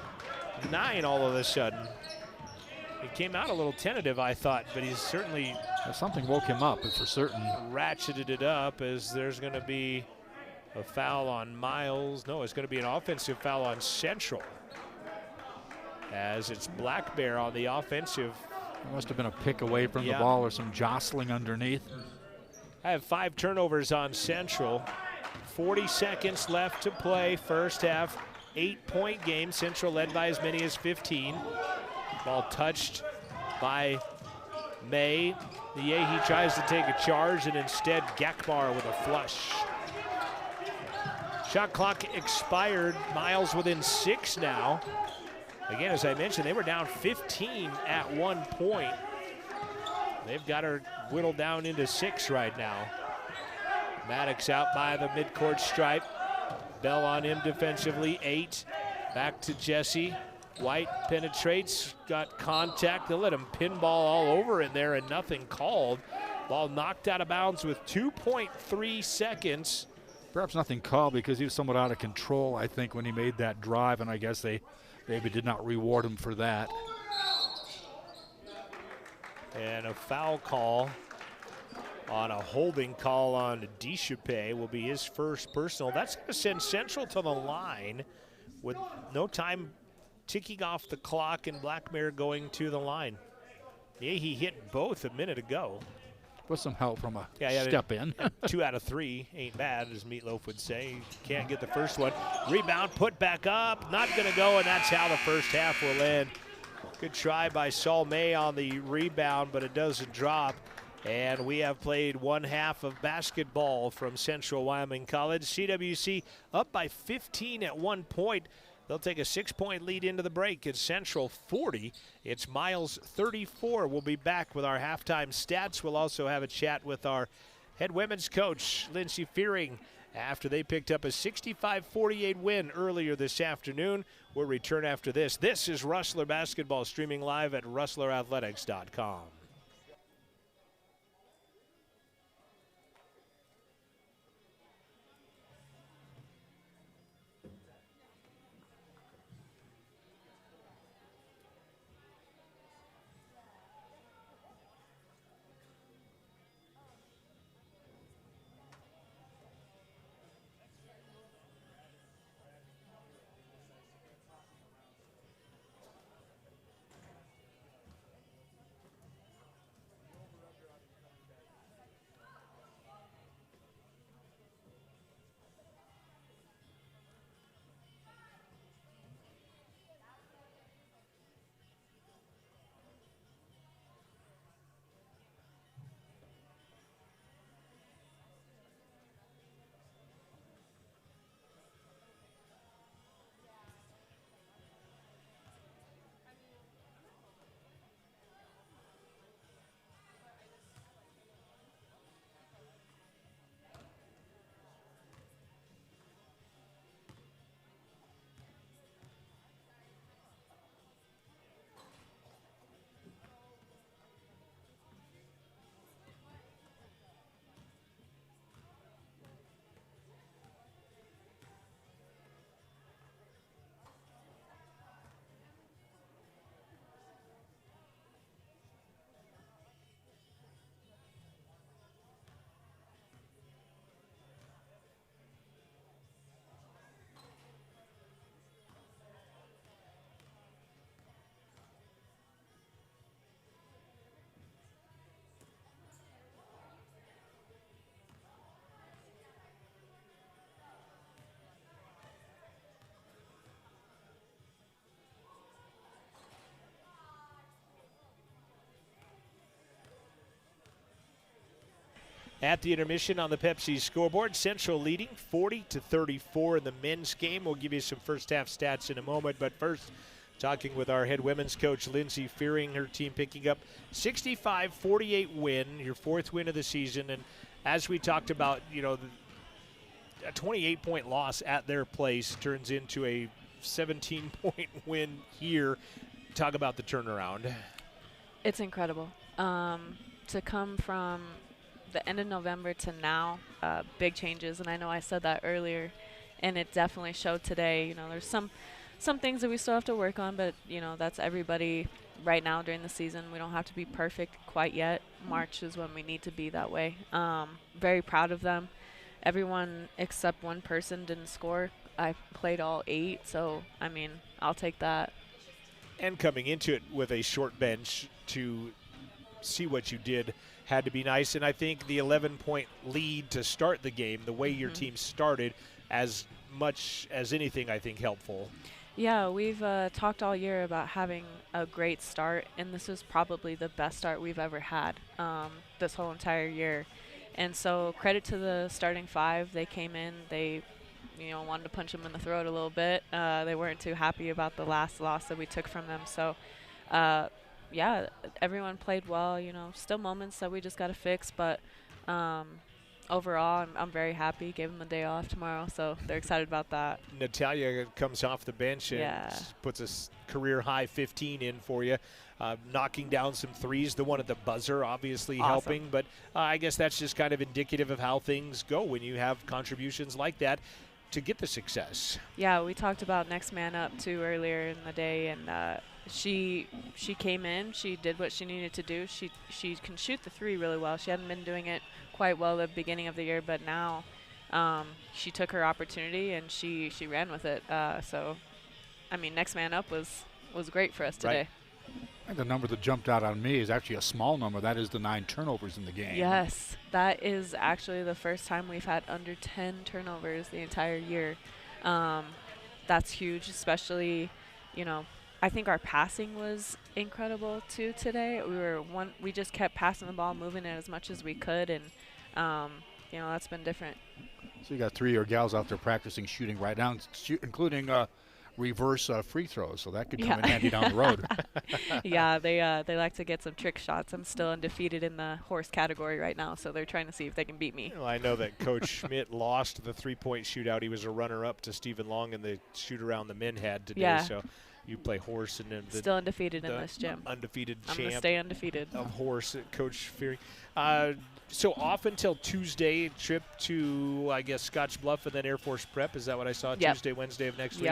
9 all of a sudden. He came out a little tentative, I thought, but he's certainly... Something woke him up, for certain. Ratcheted it up as there's going to be a foul on Miles. No, it's going to be an offensive foul on Central. As it's Black Bear on the offensive. It must have been a pick away from the ball or some jostling underneath. I have 5 turnovers on Central. 40 seconds left to play, first half. 8-point game. Central led by as many as 15. Ball touched by May. He tries to take a charge, and instead Gakbar with a flush. Shot clock expired. Miles within 6 now. Again, as I mentioned, they were down 15 at one point. They've got her whittled down into 6 right now. Maddox out by the midcourt stripe. Bell on him defensively, 8. Back to Jesse. White penetrates, got contact. They'll let him pinball all over in there and nothing called. Ball knocked out of bounds with 2.3 seconds. Perhaps nothing called because he was somewhat out of control, I think, when he made that drive, and I guess they maybe did not reward him for that. And a foul call on a holding call on Deschappé will be his first personal. That's going to send Central to the line with no time ticking off the clock and Blackmare going to the line. Yeah, he hit both a minute ago. With some help from a step in. 2 out of 3 ain't bad, as Meatloaf would say. Can't get the first one. Rebound, put back up, not going to go, and that's how the first half will end. Good try by Saul May on the rebound, but it doesn't drop. And we have played one half of basketball from Central Wyoming College. CWC up by 15 at one point. They'll take a 6-point lead into the break. It's Central 40. It's Miles 34. We'll be back with our halftime stats. We'll also have a chat with our head women's coach, Lindsey Fearing, after they picked up a 65-48 win earlier this afternoon. We'll return after this. This is Rustler Basketball, streaming live at rustlerathletics.com. At the intermission on the Pepsi scoreboard, Central leading 40-34 in the men's game. We'll give you some first half stats in a moment, but first, talking with our head women's coach, Lindsay Fearing, her team picking up 65-48 win, your 4th win of the season. And as we talked about, a 28-point loss at their place turns into a 17-point win here. Talk about the turnaround. It's incredible. To come from the end of November to now, big changes. And I know I said that earlier, and it definitely showed today. There's some things that we still have to work on, but, that's everybody right now during the season. We don't have to be perfect quite yet. March is when we need to be that way. Very proud of them. Everyone except one person didn't score. I played all 8, so, I'll take that. And coming into it with a short bench to see what you did had to be nice. And I think the 11-point lead to start the game, the way your team started, as much as anything, I think, helpful. Yeah, we've talked all year about having a great start, and this is probably the best start we've ever had this whole entire year. And so credit to the starting 5. They came in, they wanted to punch them in the throat a little bit. They weren't too happy about the last loss that we took from them. So, yeah, everyone played well. Still moments that we just got to fix, but overall, I'm very happy. Gave them a day off tomorrow, so they're excited about that. Natalia comes off the bench and puts a career-high 15 in for you, knocking down some threes. The one at the buzzer obviously helping, but I guess that's just kind of indicative of how things go when you have contributions like that to get the success. Yeah, we talked about next man up, too, earlier in the day, and she came in. She did what she needed to do. She can shoot the 3 really well. She hadn't been doing it quite well at the beginning of the year, but now she took her opportunity and she ran with it. So, next man up was great for us today. Right. And the number that jumped out on me is actually a small number. That is the 9 turnovers in the game. Yes, that is actually the first time we've had under 10 turnovers the entire year. That's huge, especially, I think our passing was incredible too today. We just kept passing the ball, moving it as much as we could, and that's been different. So you got 3 of your gals out there practicing shooting right now, including reverse free throws, so that could come in handy down the road. Yeah, they like to get some trick shots. I'm still undefeated in the horse category right now, so they're trying to see if they can beat me. Well, I know that Coach Schmidt lost the 3-point shootout. He was a runner-up to Stephen Long in the shoot-around the men had today. Yeah. So you play horse and then still undefeated in this gym. Undefeated I'm champ. gonna stay undefeated. Of horse, Coach Fearing. So off until Tuesday, trip to, I guess, Scotch Bluff and then Air Force Prep. Is that what I saw? Yep. Tuesday, Wednesday of next week?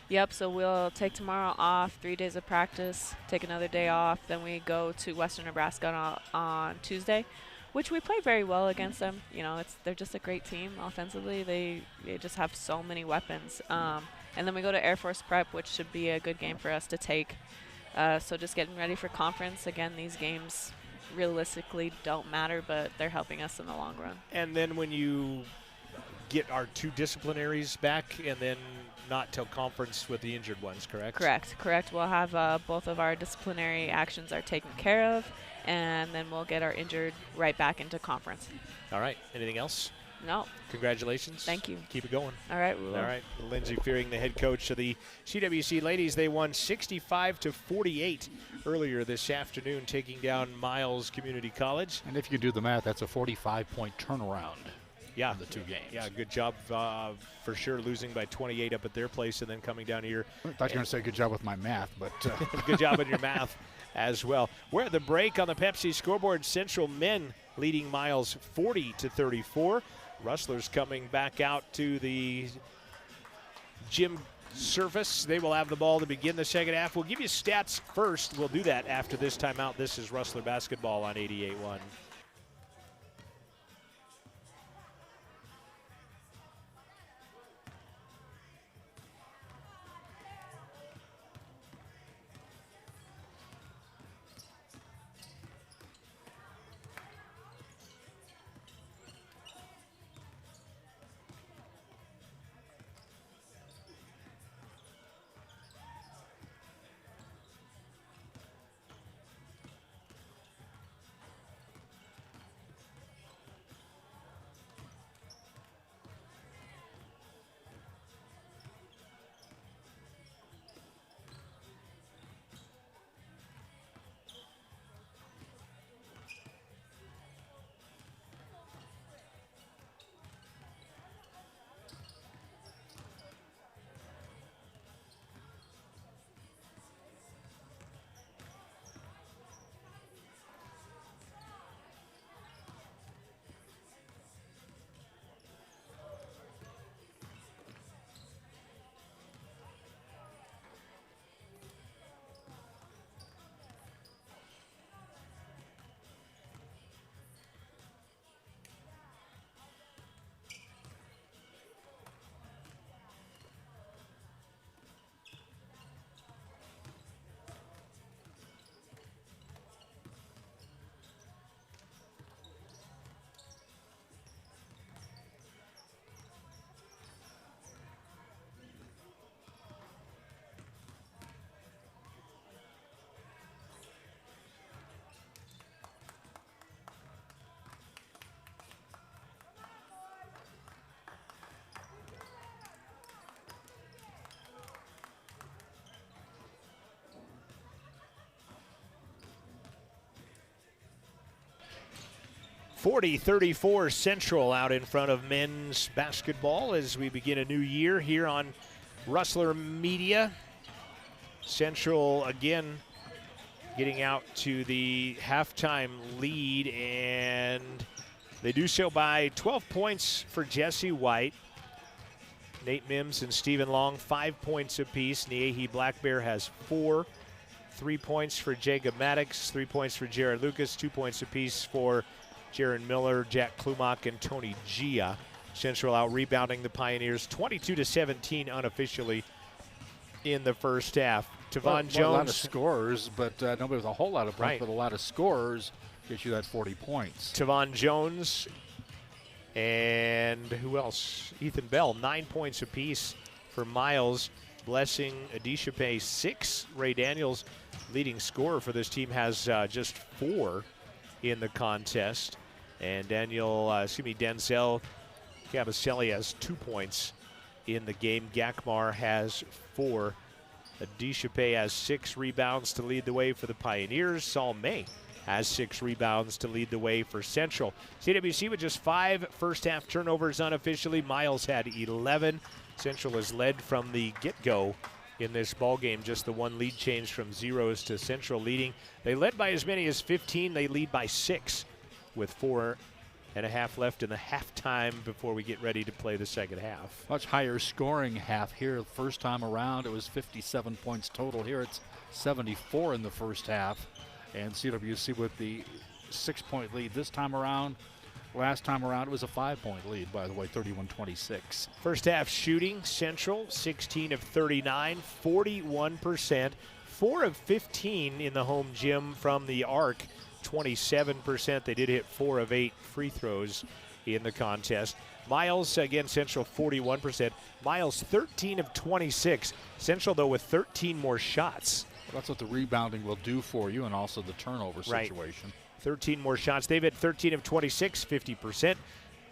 Yep, so we'll take tomorrow off, 3 days of practice, take another day off. Then we go to Western Nebraska on Tuesday, which we play very well against them. They're just a great team offensively. They just have so many weapons. And then we go to Air Force Prep, which should be a good game for us to take. So just getting ready for conference. Again, these games realistically don't matter, but they're helping us in the long run. And then when you get our 2 disciplinaries back, and then not till conference with the injured ones, correct? Correct. We'll have both of our disciplinary actions are taken care of, and then we'll get our injured right back into conference. All right. Anything else? No. Congratulations. Thank you. Keep it going. All right. We will. All right. Lindsay Fearing, the head coach of the CWC ladies. They won 65-48 earlier this afternoon, taking down Miles Community College. And if you do the math, that's a 45-point turnaround. Yeah, in the 2 games. Yeah, good job for sure, losing by 28 up at their place and then coming down here. I thought you were going to say good job with my math, but good job in your math as well. We're at the break on the Pepsi scoreboard. Central men leading Miles 40-34. Rustlers coming back out to the gym surface. They will have the ball to begin the second half. We'll give you stats first. We'll do that after this timeout. This is Rustler basketball on 88.1. 40-34 Central out in front of men's basketball as we begin a new year here on Rustler Media. Central again getting out to the halftime lead, and they do so by 12 points for Jesse White. Nate Mims and Stephen Long, 5 points apiece. Niehi Black Bear has 4. 3 points for Jacob Maddox, 3 points for Jared Lucas, 2 points apiece for Jaron Miller, Jack Klumak, and Tony Gia. Central out rebounding the Pioneers 22-17 unofficially in the first half. Tavon Jones. A lot of scorers, but nobody with a whole lot of points, but a lot of scorers gets you that 40 points. Tavon Jones and who else? Ethan Bell, 9 points apiece for Miles. Blessing, Adishape, 6. Ray Daniels, leading scorer for this team, has just 4 in the contest. And Denzel Cabaselli has 2 points in the game. Gakmar has 4. Adishape has 6 rebounds to lead the way for the Pioneers. Saul May has 6 rebounds to lead the way for Central. CWC with just 5 first-half turnovers unofficially. Miles had 11. Central has led from the get-go in this ball game. Just the one lead change from zeros to Central leading. They led by as many as 15. They lead by 6 with 4.5 left in the halftime before we get ready to play the second half. Much higher scoring half here. The first time around, it was 57 points total. Here it's 74 in the first half. And CWC with the 6-point lead this time around. Last time around, it was a 5-point lead, by the way, 31-26. First half shooting, Central, 16 of 39, 41%. 4 of 15 in the home gym from the arc, 27%. They did hit 4 of 8 free throws in the contest. Miles, again, Central, 41%. Miles, 13 of 26. Central, though, with 13 more shots. Well, that's what the rebounding will do for you, and also the turnover situation. 13 more shots. They've hit 13 of 26, 50%.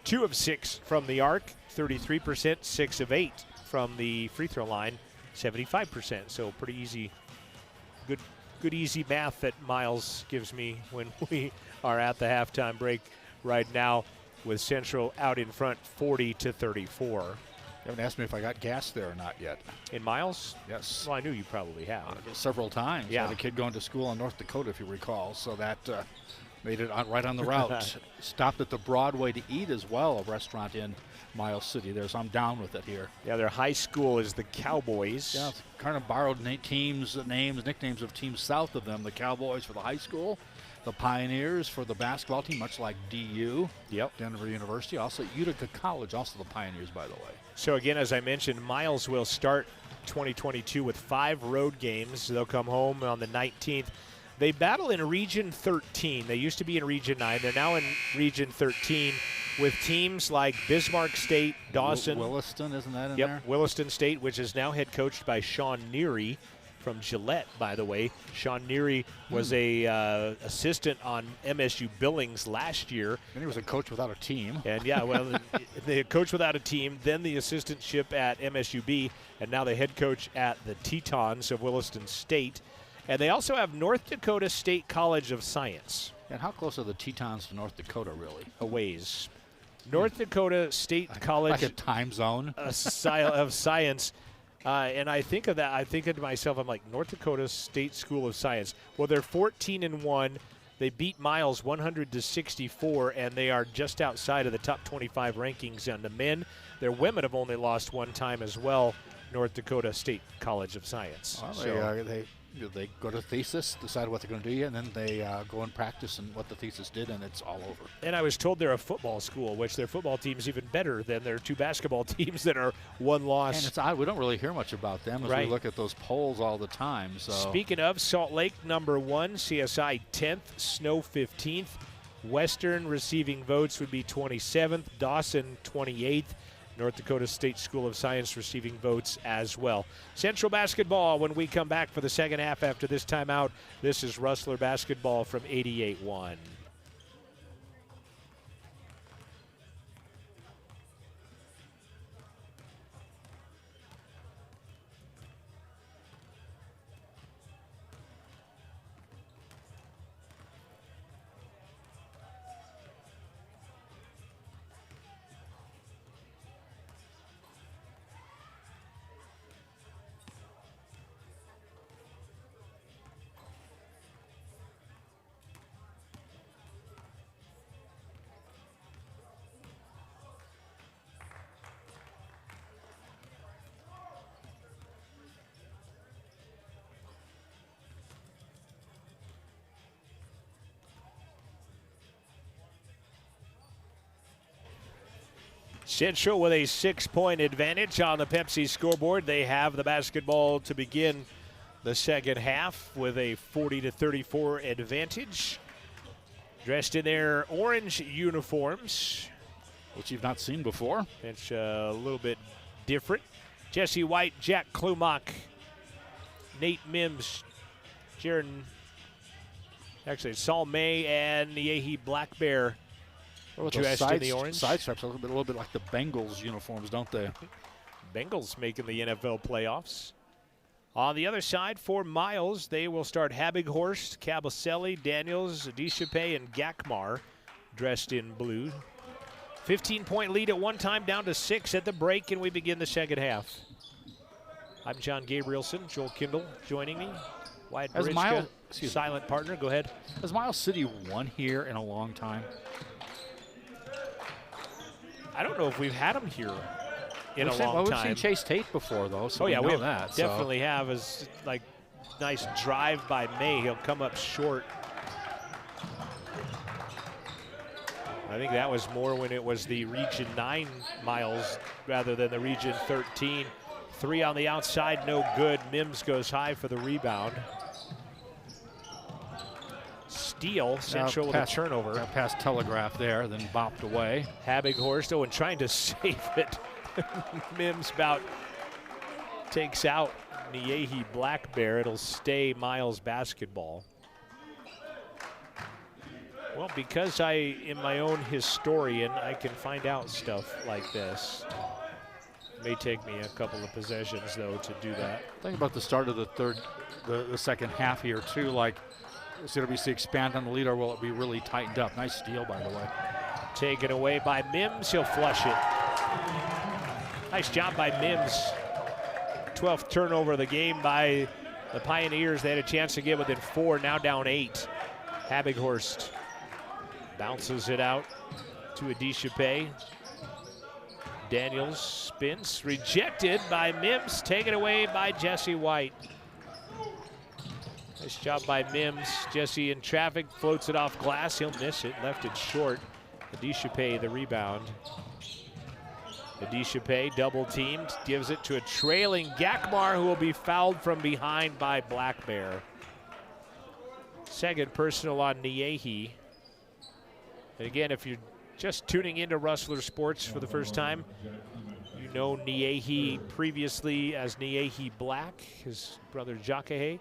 2 of 6 from the arc, 33%. 6 of 8 from the free throw line, 75%. So pretty easy, good easy math that Miles gives me when we are at the halftime break right now with Central out in front 40-34. You haven't asked me if I got gas there or not yet. In Miles? Yes. Well, I knew you probably have. Several times. Yeah. I had a kid going to school in North Dakota, if you recall, so that made it right on the route. Stopped at the Broadway to eat as well, a restaurant in Miles City there, so I'm down with it here. Yeah, their high school is the Cowboys. Yeah, kind of borrowed nicknames of teams south of them. The Cowboys for the high school, the Pioneers for the basketball team, much like DU. Yep. Denver University, also Utica College, also the Pioneers, by the way. So again, as I mentioned, Miles will start 2022 with 5 road games. They'll come home on the 19th. They battle in Region 13. They used to be in Region 9. They're now in Region 13 with teams like Bismarck State, Dawson. Williston, isn't that in there? Yep, Williston State, which is now head coached by Sean Neary from Gillette, by the way. Sean Neary was a assistant on MSU Billings last year. And he was a coach without a team. And yeah, well, the coach without a team, then the assistantship at MSUB, and now the head coach at the Tetons of Williston State. And they also have North Dakota State College of Science. And how close are the Tetons to North Dakota, really? A ways. North Dakota State College. Like a time zone. Of Science. And I think of that. I think to myself, I'm like, North Dakota State School of Science. Well, they're 14-1. They beat Miles 100-64, and they are just outside of the top 25 rankings on the men. Their women have only lost 1 time as well. North Dakota State College of Science. Well, they go to thesis, decide what they're going to do, and then they go and practice and what the thesis did, and it's all over. And I was told they're a football school, which their football team's even better than their 2 basketball teams that are 1 loss. And it's odd. We don't really hear much about them as we look at those polls all the time. So. Speaking of, Salt Lake, number 1, CSI 10th, Snow 15th. Western receiving votes would be 27th, Dawson 28th. North Dakota State School of Science receiving votes as well. Central basketball when we come back for the second half after this timeout. This is Rustler basketball from 88-1. Central with a 6-point advantage on the Pepsi scoreboard. They have the basketball to begin the second half with a 40-34 advantage. Dressed in their orange uniforms, which you've not seen before. It's a little bit different. Jesse White, Jack Klumak, Nate Mims, Jaron, actually Saul May, and Yehi Black Bear dressed in the orange. Side stripes a little bit like the Bengals uniforms, don't they? Bengals making the NFL playoffs. On the other side, for Miles, they will start Habighorst, Cabaselli, Daniels, Dishape, and Gakmar, dressed in blue. 15-point lead at one time, down to 6 at the break, and we begin the second half. I'm John Gabrielson, Joel Kindle joining me. Wyatt Barichka, silent partner. Go ahead. Has Miles City won here in a long time? I don't know if we've had them here in a long time. We've seen Chase Tate before, though, so we know that. Definitely have. As like nice drive by May. He'll come up short. I think that was more when it was the Region 9 Miles rather than the Region 13. 3 on the outside, no good. Mims goes high for the rebound. Steal, Central with a turnover. Past Telegraph there, then bopped away. Habighorst, and trying to save it. Mims about takes out Yehi Black Bear. It'll stay Miles basketball. Well, because I am my own historian, I can find out stuff like this. It may take me a couple of possessions, though, to do that. Think about the start of the second half here, too. Like, CWC expand on the lead, or will it be really tightened up? Nice steal, by the way. Taken away by Mims. He'll flush it. Nice job by Mims. 12th turnover of the game by the Pioneers. They had a chance to get within 4, now down 8. Habighorst bounces it out to Adishape. Daniels spins, rejected by Mims, taken away by Jesse White. Nice job by Mims. Jesse in traffic, floats it off glass. He'll miss it, left it short. Adishape the rebound. Adishape double teamed, gives it to a trailing Gakmar, who will be fouled from behind by Black Bear. Second personal on Yehi. And again, if you're just tuning into Rustler Sports for the first time, you know Yehi previously as Yehi Black, his brother Jakahe.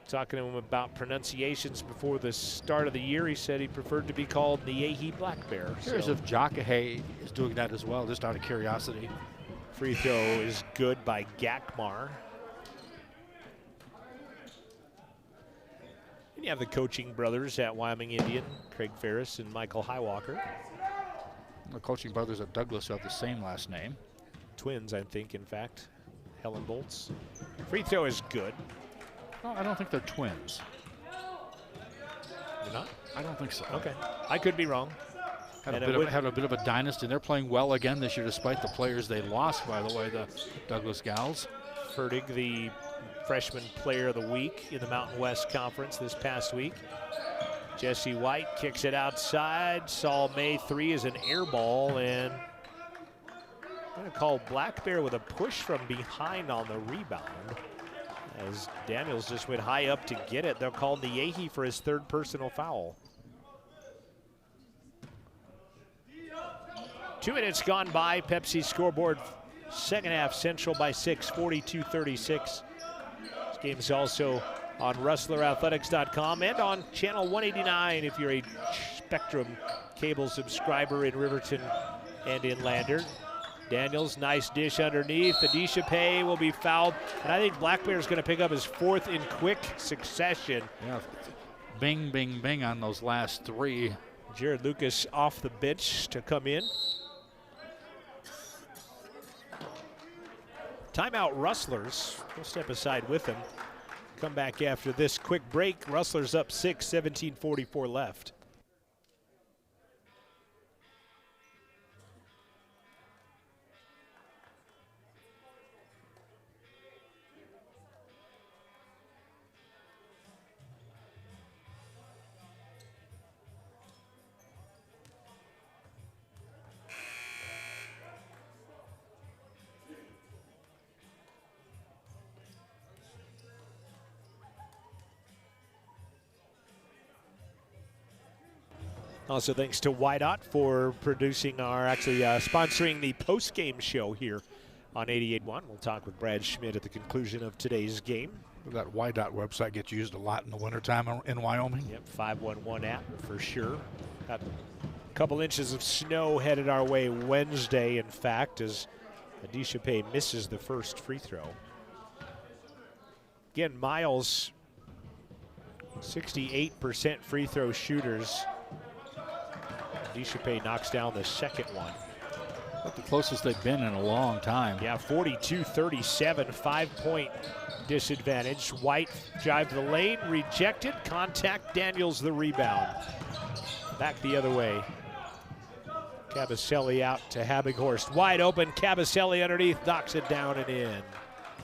Talking to him about pronunciations before the start of the year, he said he preferred to be called Yehi Black Bear. Curious if Jakahe is doing that as well, just out of curiosity. Free throw is good by Gakmar. And you have the coaching brothers at Wyoming Indian, Craig Ferris and Michael Highwalker. The coaching brothers at Douglas who have the same last name. Twins, I think, in fact. Helen Bolts. Free throw is good. No, I don't think they're twins. You're not? I don't think so. Okay. I could be wrong. Had a bit of a dynasty. They're playing well again this year despite the players they lost, by the way, the Douglas Gals. Fertig, the freshman player of the week in the Mountain West Conference this past week. Jesse White kicks it outside. Saul May 3 is an air ball, and I'm going to call Black Bear with a push from behind on the rebound. As Daniels just went high up to get it, they'll call Yehi for his 3rd personal foul. 2 minutes gone by. Pepsi scoreboard, second half, Central by 6, 42-36. This game is also on RustlerAthletics.com and on channel 189 if you're a Spectrum cable subscriber in Riverton and in Lander. Daniels, nice dish underneath. Adishape will be fouled. And I think Black Bear is going to pick up his 4th in quick succession. Yeah, bing, bing, bing on those last 3. Jared Lucas off the bench to come in. Timeout Rustlers. We'll step aside with them. Come back after this quick break. Rustlers up 6, 17:44 left. Also thanks to Wydot for producing sponsoring the post-game show here on 88.1. We'll talk with Brad Schmidt at the conclusion of today's game. That Wydot website gets used a lot in the wintertime in Wyoming. Yep, 511 app for sure. Got a couple inches of snow headed our way Wednesday, in fact, as Adishape misses the first free throw. Again, Miles, 68% free throw shooters. Adishape knocks down the second one. That's the closest they've been in a long time. Yeah, 42-37, 5-point disadvantage. White drive to the lane, rejected, contact, Daniels the rebound. Back the other way. Cabaselli out to Habighorst. Wide open, Cabaselli underneath, knocks it down and in.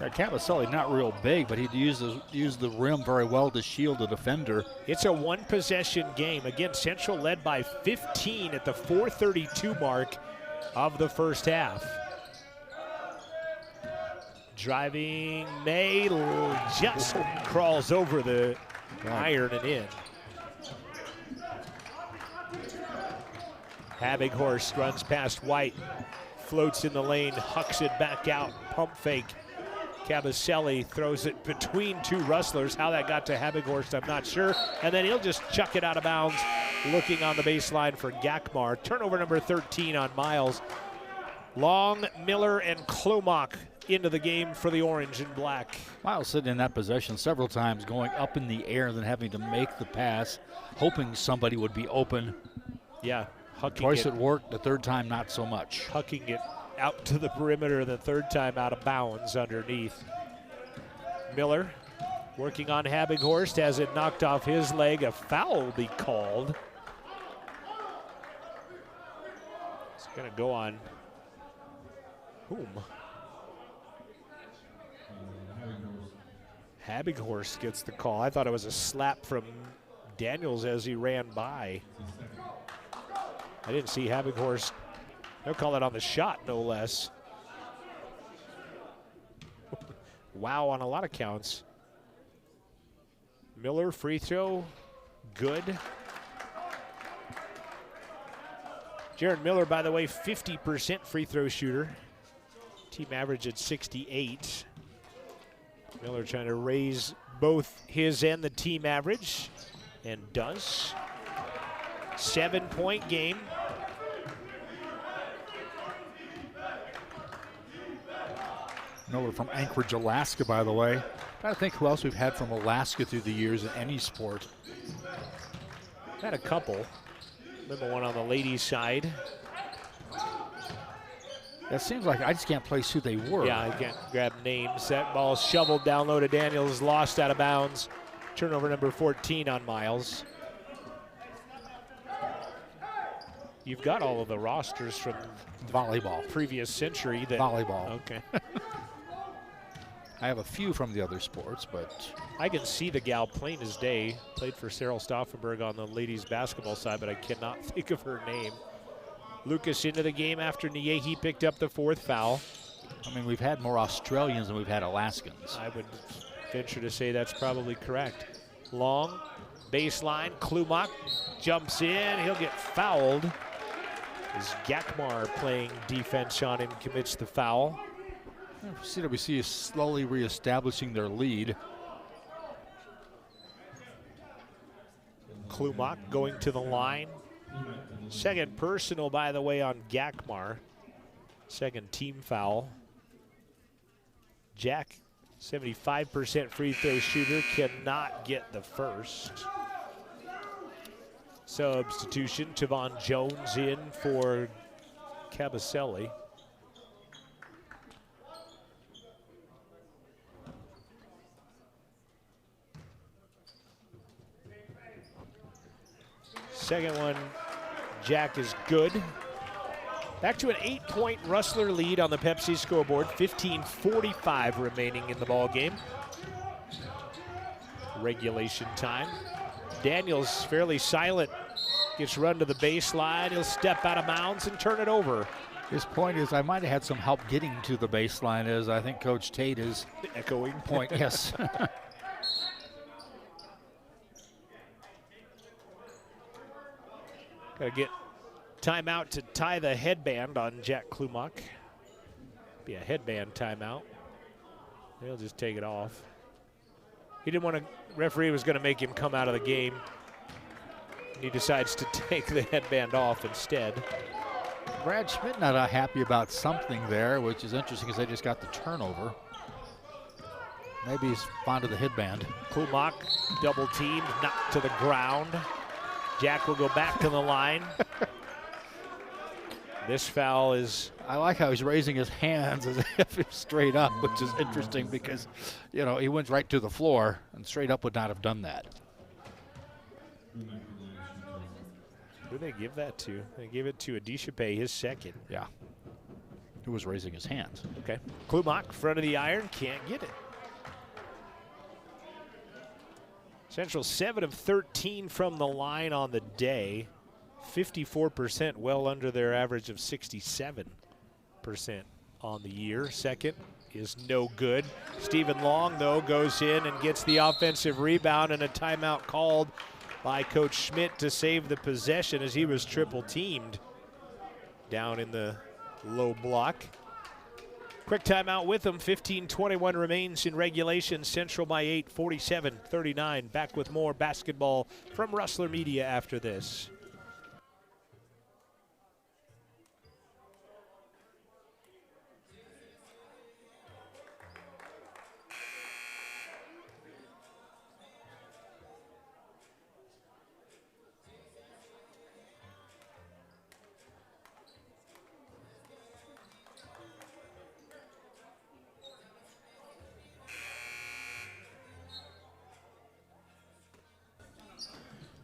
Yeah, Cabaselli not real big, but he'd use the rim very well to shield the defender. It's a one-possession game. Again, Central led by 15 at the 4:32 mark of the first half. Driving, May just crawls over the iron and in. Habighorst runs past White, floats in the lane, hucks it back out, pump fake. Cabaselli throws it between two rustlers. How that got to Habighorst, I'm not sure. And then he'll just chuck it out of bounds, looking on the baseline for Gakmar. Turnover number 13 on Miles. Long, Miller, and Klomak into the game for the orange and black. Miles sitting in that possession several times, going up in the air, then having to make the pass, hoping somebody would be open. Yeah, hucking Twice it worked, the third time not so much. Hucking it out to the perimeter, the third time out of bounds underneath. Miller working on Habighorst, has it knocked off his leg. A foul will be called. It's going to go on whom? Habighorst gets the call. I thought it was a slap from Daniels as he ran by. I didn't see Habighorst. They'll call it on the shot, no less. Wow, on a lot of counts. Miller, free throw, good. Jaron Miller, by the way, 50% free throw shooter. Team average at 68. Miller trying to raise both his and the team average, and does. 7-point game. Miller from Anchorage, Alaska, by the way. Trying to think who else we've had from Alaska through the years in any sport. Had a couple. Remember one on the ladies' side. That seems like I just can't place who they were. Yeah, I can't grab names. That ball shoveled down low to Daniels, lost out of bounds. Turnover number 14 on Miles. You've got all of the rosters from volleyball previous century. Volleyball. Okay. I have a few from the other sports, but I can see the gal plain as day. Played for Cyril Stauffenberg on the ladies basketball side, but I cannot think of her name. Lucas into the game after Niehi picked up the fourth foul. I mean, we've had more Australians than we've had Alaskans. I would venture to say that's probably correct. Long, baseline, Klumak jumps in, he'll get fouled. As Gakmar playing defense on him commits the foul. CWC is slowly reestablishing their lead. Klumak going to the line. Second personal, by the way, on Gakmar. Second team foul. Jack, 75% free throw shooter, cannot get the first. Substitution, Tavon Jones in for Cabaselli. Second one, Jack is good. Back to an 8-point Rustler lead on the Pepsi scoreboard. 15:45 remaining in the ball game. Regulation time. Daniels fairly silent. Gets run to the baseline. He'll step out of bounds and turn it over. His point is, I might have had some help getting to the baseline, as I think Coach Tate is echoing. Point, yes. Got to get timeout to tie the headband on Jack Klumak. Be a headband timeout. He'll just take it off. He didn't want to, referee was going to make him come out of the game. He decides to take the headband off instead. Brad Schmidt not happy about something there, which is interesting because they just got the turnover. Maybe he's fond of the headband. Klumak double teamed, knocked to the ground. Jack will go back to the line. This foul is... I like how he's raising his hands as if he's straight up, which is interesting because, you know, he went right to the floor and straight up would not have done that. Who do they give that to? They give it to Adishape, his second. Yeah. Who was raising his hands. Okay. Klumak, front of the iron, can't get it. Central 7 of 13 from the line on the day. 54%, well under their average of 67% on the year. Second is no good. Stephen Long, though, goes in and gets the offensive rebound, and a timeout called by Coach Schmidt to save the possession as he was triple teamed down in the low block. Quick timeout with them. 15:21 remains in regulation. Central by 8, 47-39. Back with more basketball from Rustler Media after this.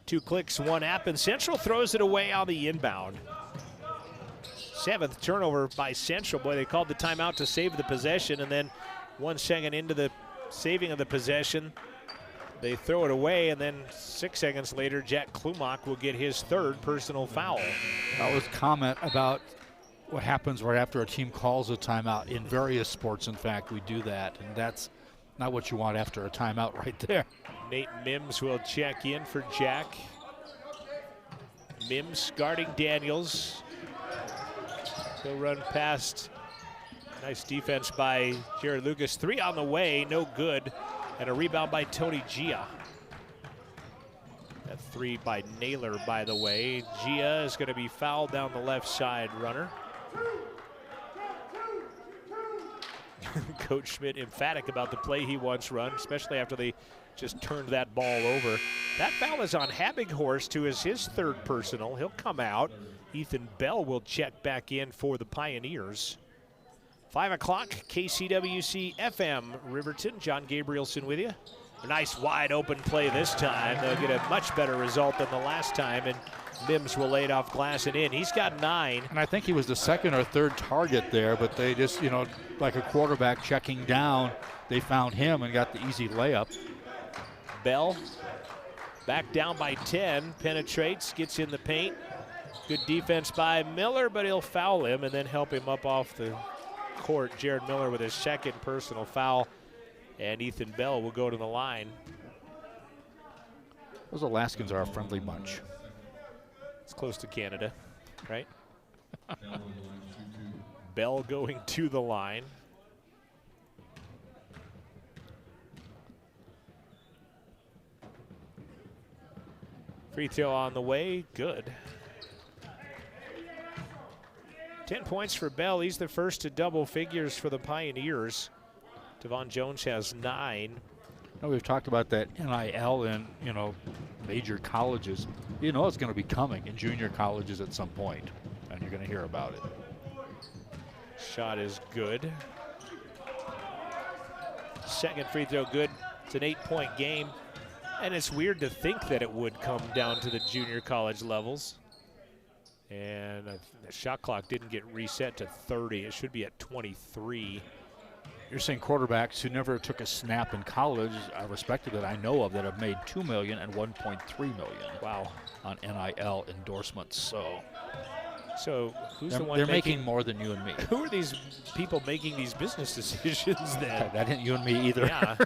Two clicks, one app, and Central throws it away on the inbound. 7th turnover by Central. Boy, they called the timeout to save the possession, and then 1 second into the saving of the possession, they throw it away, and then 6 seconds later, Jack Klumak will get his 3rd personal foul. That was comment about what happens right after a team calls a timeout. In various sports, in fact, we do that, and that's not what you want after a timeout right there. Nate Mims will check in for Jack. Mims guarding Daniels. He'll run past. Nice defense by Jared Lucas. 3 on the way, no good. And a rebound by Tony Gia. That 3 by Naylor, by the way. Gia is going to be fouled down the left side runner. Coach Schmidt emphatic about the play he once run, especially after they just turned that ball over. That foul is on Habighorst, who is his 3rd personal. He'll come out. Ethan Bell will check back in for the Pioneers. 5 o'clock, KCWC FM Riverton. John Gabrielson with you. A nice wide open play this time. They'll get a much better result than the last time, and Mims will lay it off glass and in. He's got 9. And I think he was the 2nd or 3rd target there, but they just, you know, like a quarterback checking down, they found him and got the easy layup. Bell back down by 10, penetrates, gets in the paint. Good defense by Miller, but he'll foul him and then help him up off the court. Jared Miller with his 2nd personal foul, and Ethan Bell will go to the line. Those Alaskans are a friendly bunch. It's close to Canada, right? Bell going to the line. Free throw on the way, good. 10 points for Bell. He's the first to double figures for the Pioneers. Devon Jones has 9. Now we've talked about that NIL in, you know, major colleges. You know it's going to be coming in junior colleges at some point, and you're going to hear about it. Shot is good. Second free throw good. It's an 8-point game. And it's weird to think that it would come down to the junior college levels. And the shot clock didn't get reset to 30. It should be at 23. You're saying quarterbacks who never took a snap in college, respected that I know of, that have made $2 million and $1.3 million. Wow. On NIL endorsements. So who's the one they're making more than you and me. Who are these people making these business decisions then? That ain't you and me either. Yeah.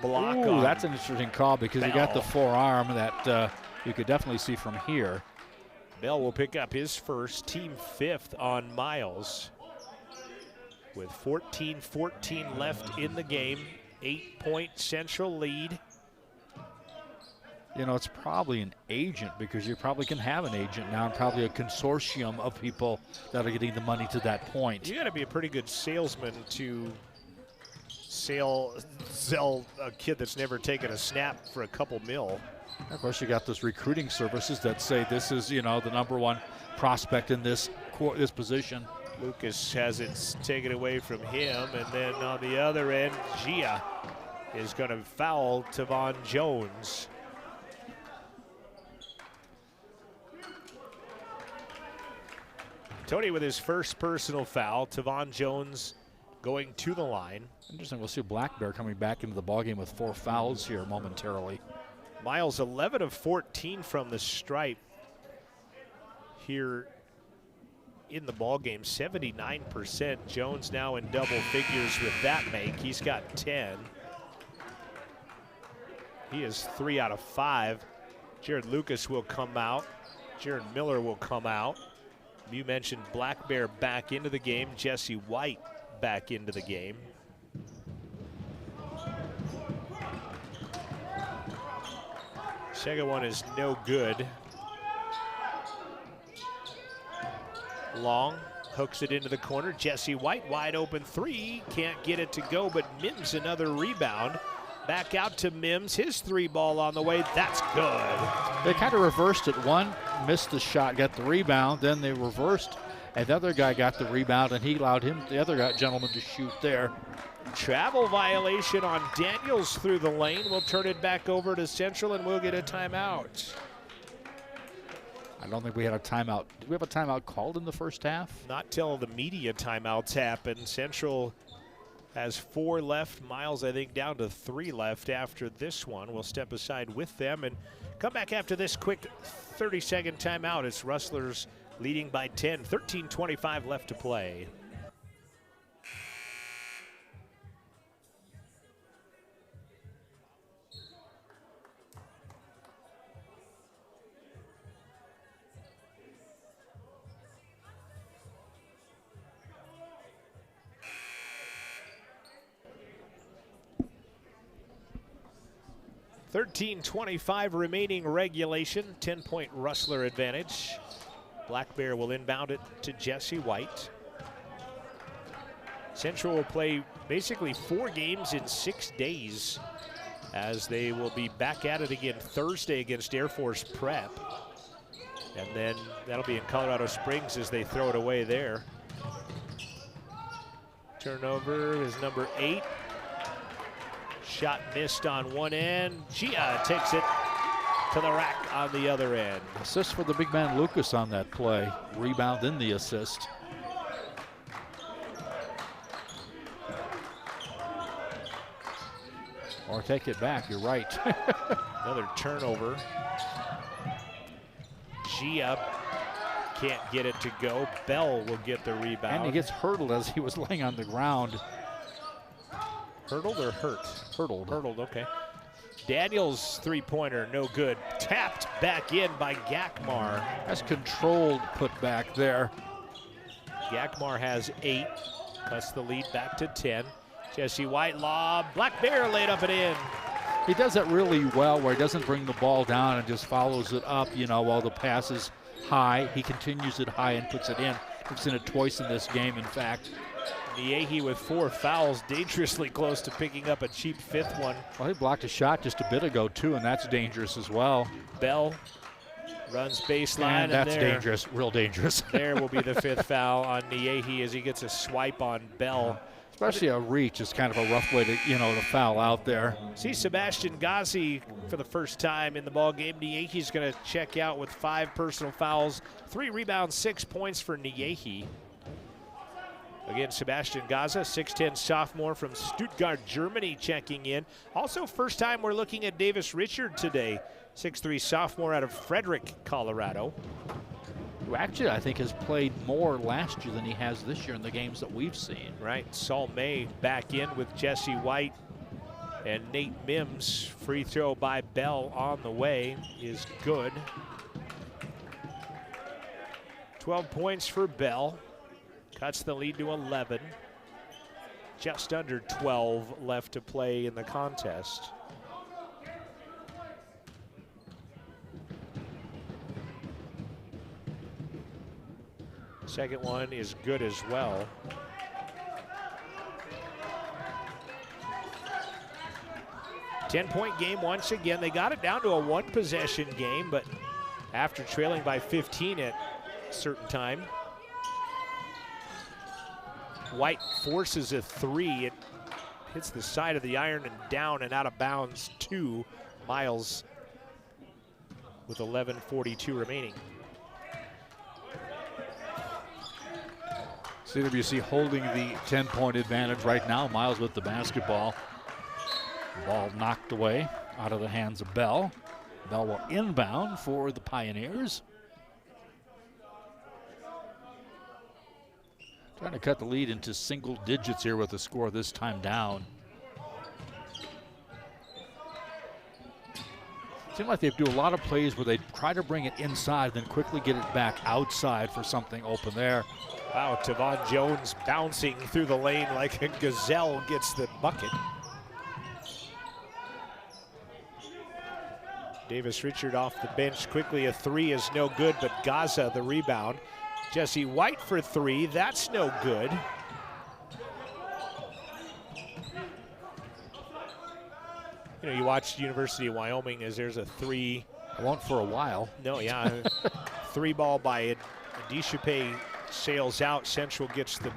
block. Ooh, that's an interesting call because he got the forearm that you could definitely see from here. Bell will pick up his first, team 5th on Miles. With 14-14 left in the game, 8-point Central lead. You know, it's probably an agent because you probably can have an agent now and probably a consortium of people that are getting the money to that point. You got to be a pretty good salesman to sell a kid that's never taken a snap for a couple mil. Of course, you got those recruiting services that say this is, you know, the #1 prospect in this position. Lucas has it taken away from him, and then on the other end, Gia is going to foul Tavon Jones. Tony with his first personal foul. Tavon Jones going to the line. Interesting. We'll see Black Bear coming back into the ballgame with 4 fouls here momentarily. Miles 11 of 14 from the stripe here in the ballgame, 79%. Jones now in double figures with that make. He's got 10. He is 3 out of 5. Jared Lucas will come out. Jared Miller will come out. You mentioned Black Bear back into the game. Jesse White back into the game. Second one is no good. Long hooks it into the corner. Jesse White wide open 3. Can't get it to go, but Mims another rebound. Back out to Mims. His 3 ball on the way. That's good. They kind of reversed it. One missed the shot, got the rebound. Then they reversed, and the other guy got the rebound, and he allowed the other gentleman to shoot there. Travel violation on Daniels through the lane. We'll turn it back over to Central, and we'll get a timeout. I don't think we had a timeout. Did we have a timeout called in the first half? Not till the media timeouts happen. Central has 4 left. Miles, I think, down to 3 left after this one. We'll step aside with them and come back after this quick 30-second timeout. It's Rustlers leading by 10, 13:25 left to play. .25 remaining regulation, 10-point Rustler advantage. Black Bear will inbound it to Jesse White. Central will play basically 4 games in 6 days as they will be back at it again Thursday against Air Force Prep. And then that'll be in Colorado Springs as they throw it away there. Turnover is number 8. Shot missed on one end. Gia takes it to the rack on the other end. Assist for the big man Lucas on that play. Rebound in the assist. Or take it back, you're right. Another turnover. Gia can't get it to go. Bell will get the rebound. And he gets hurdled as he was laying on the ground. Hurdled or hurt? Hurdled. Hurdled, okay. Daniels' 3-pointer, no good. Tapped back in by Gakmar. That's controlled put back there. Gakmar has 8, cuts the lead back to 10. Jesse White lob. Black Bear laid up and in. He does that really well where he doesn't bring the ball down and just follows it up, you know, while the pass is high. He continues it high and puts it in. He's in it twice in this game, in fact. Niehi with 4 fouls, dangerously close to picking up a cheap 5th one. Well, he blocked a shot just a bit ago, too, and that's dangerous as well. Bell runs baseline. And that's dangerous, real dangerous. There will be the 5th foul on Niehi as he gets a swipe on Bell. Especially a reach is kind of a rough way to, you know, to foul out there. See Sebastian Ghazi for the first time in the ball game. Niehi's going to check out with 5 personal fouls, 3 rebounds, 6 points for Niehi. Again, Sebastian Gaza, 6'10 sophomore from Stuttgart, Germany, checking in. Also, first time we're looking at Davis Richard today, 6'3 sophomore out of Frederick, Colorado. Who actually, I think, has played more last year than he has this year in the games that we've seen. Right, Saul May back in with Jesse White. And Nate Mims, free throw by Bell on the way, is good. 12 points for Bell. Cuts the lead to 11. Just under 12 left to play in the contest. Second one is good as well. Ten-point game once again. They got it down to a one-possession game, but after trailing by 15 at a certain time. White forces a three. It hits the side of the iron and down and out of bounds to Miles with 11:42 remaining. CWC holding the 10-point advantage right now. Miles with the basketball. Ball knocked away out of the hands of Bell. Bell will inbound for the Pioneers. Trying to cut the lead into single digits here with the score this time down. Seems like they do a lot of plays where they try to bring it inside, then quickly get it back outside for something open there. Wow, Tavon Jones bouncing through the lane like a gazelle gets the bucket. Davis Richard off the bench quickly. A three is no good, but Gaza the rebound. Jesse White for three, that's no good. You know, you watch University of Wyoming as there's a three. I won't for a while. No, yeah. Three ball by Adishape sails out. Central gets the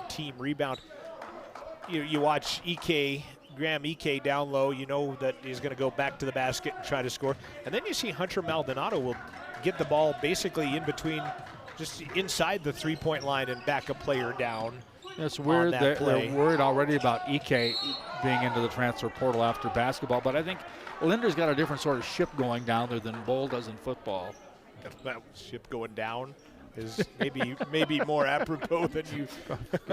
team rebound. You watch Graham Ike down low, you know that he's going to go back to the basket and try to score. And then you see Hunter Maldonado will get the ball basically in between, just inside the three-point line and back a player down. It's weird that they're worried already about Ike being into the transfer portal after basketball, but I think Linder's got a different sort of ship going down there than Bowl does in football. That ship going down is maybe more apropos than you.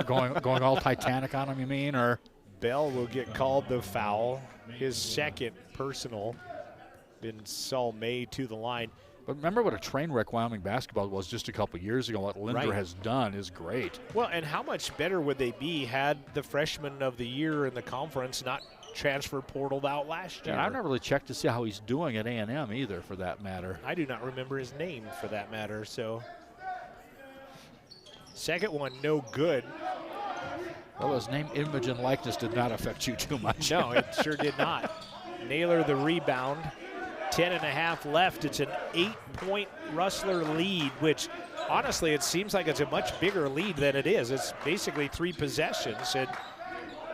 going all Titanic on him, you mean, or? Bell will get called the foul. His second personal. Been Saul May to the line. But remember what a train wreck Wyoming basketball was just a couple years ago. What Linder has done is great. Well, and how much better would they be had the freshman of the year in the conference not transfer portaled out last year? Yeah, I've never really checked to see how he's doing at A&M either, for that matter. I do not remember his name, for that matter. So, second one, no good. Well, his name, image, and likeness did not affect you too much. No, it sure did not. Naylor the rebound. 10.5 left. It's an 8-point Rustler lead, which honestly it seems like it's a much bigger lead than it is. It's basically 3 possessions, and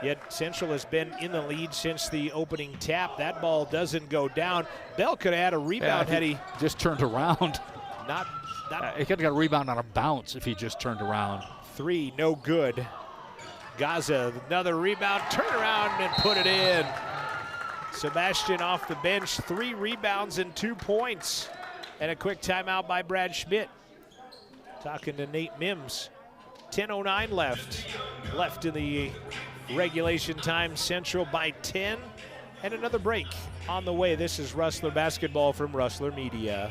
yet Central has been in the lead since the opening tap. That ball doesn't go down. Bell could have had a rebound had he just turned around. He could have got a rebound on a bounce if he just turned around. 3, no good. Gaza, another rebound, turn around and put it in. Sebastian off the bench, 3 rebounds and 2 points. And a quick timeout by Brad Schmidt. Talking to Nate Mims. 10:09 left in the regulation time. Central by 10. And another break on the way. This is Rustler basketball from Rustler Media.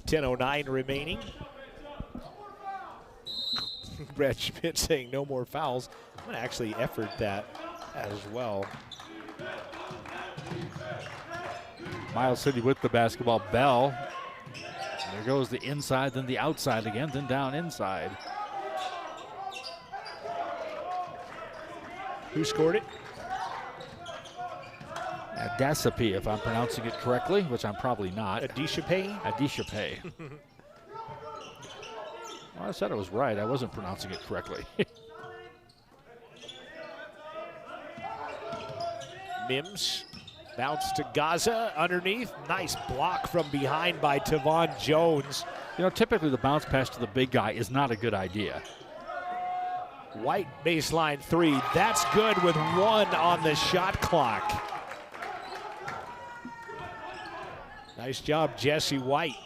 .09 remaining. Brad Schmidt saying no more fouls. I'm going to actually effort that as well. Miles City with the basketball. Bell There goes the inside, then the outside again, then down inside. Who scored it? Adesipe, if I'm pronouncing it correctly, which I'm probably not. Adesipe? Adesipe. Well, I said I was right. I wasn't pronouncing it correctly. Mims. Bounce to Gaza underneath. Nice block from behind by Tavon Jones. You know, typically the bounce pass to the big guy is not a good idea. White baseline three. That's good with 1 on the shot clock. Nice job, Jesse White.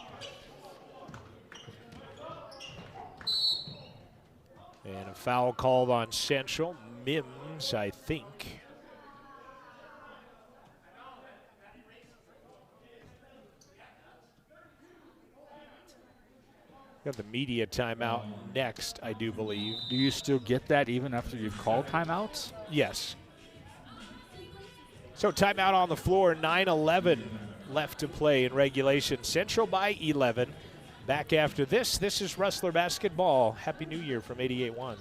And a foul called on Central. Mims, I think. Got the media timeout next, I do believe. Do you still get that even after you've called timeouts? Yes. So timeout on the floor, 9:11 left to play in regulation. Central by 11. Back after this. This is Rustler Basketball. Happy New Year from 88.1.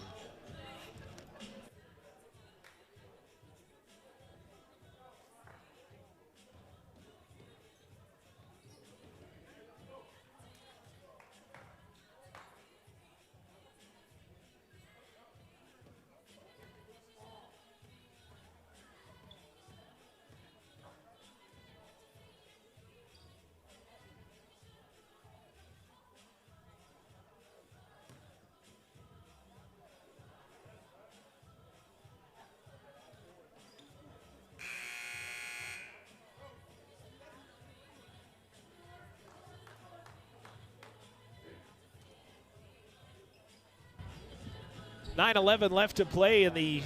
.9:11 left to play in the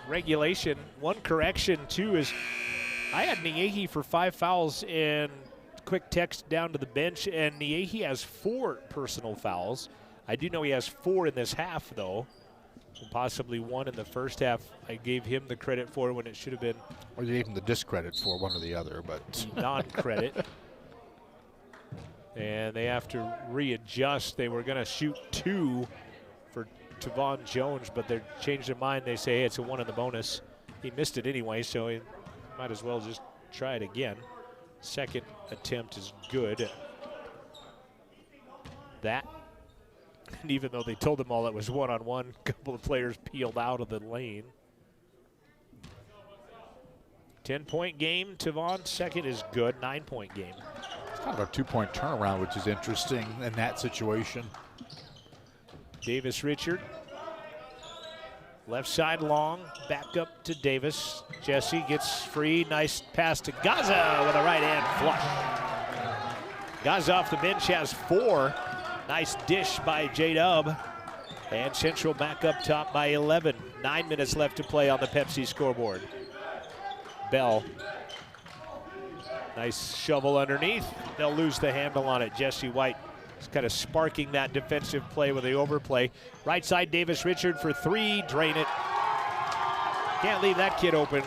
regulation. One correction, too, is I had Niehi for 5 fouls and quick text down to the bench, and Niehi has 4 personal fouls. I do know he has 4 in this half, though, and possibly 1 in the first half. I gave him the credit for when it should have been. Or you gave him the discredit for one or the other, but. Non-credit. And they have to readjust. They were going to shoot 2 for Tavon Jones, but they changed their mind. They say, hey, it's a 1 in the bonus. He missed it anyway, so he might as well just try it again. Second attempt is good. That, and even though they told them all it was 1-on-1, a couple of players peeled out of the lane. 10-point game. Tavon, second is good. 9-point game. It's kind of a 2-point turnaround, which is interesting in that situation. Davis Richard. Left side long, back up to Davis. Jesse gets free, nice pass to Gaza with a right hand flush. Gaza off the bench has 4. Nice dish by J-Dub. And Central back up top by 11. 9 minutes left to play on the Pepsi scoreboard. Bell. Nice shovel underneath. They'll lose the handle on it. Jesse White is kind of sparking that defensive play with the overplay. Right side, Davis Richard for 3. Drain it. Can't leave that kid open.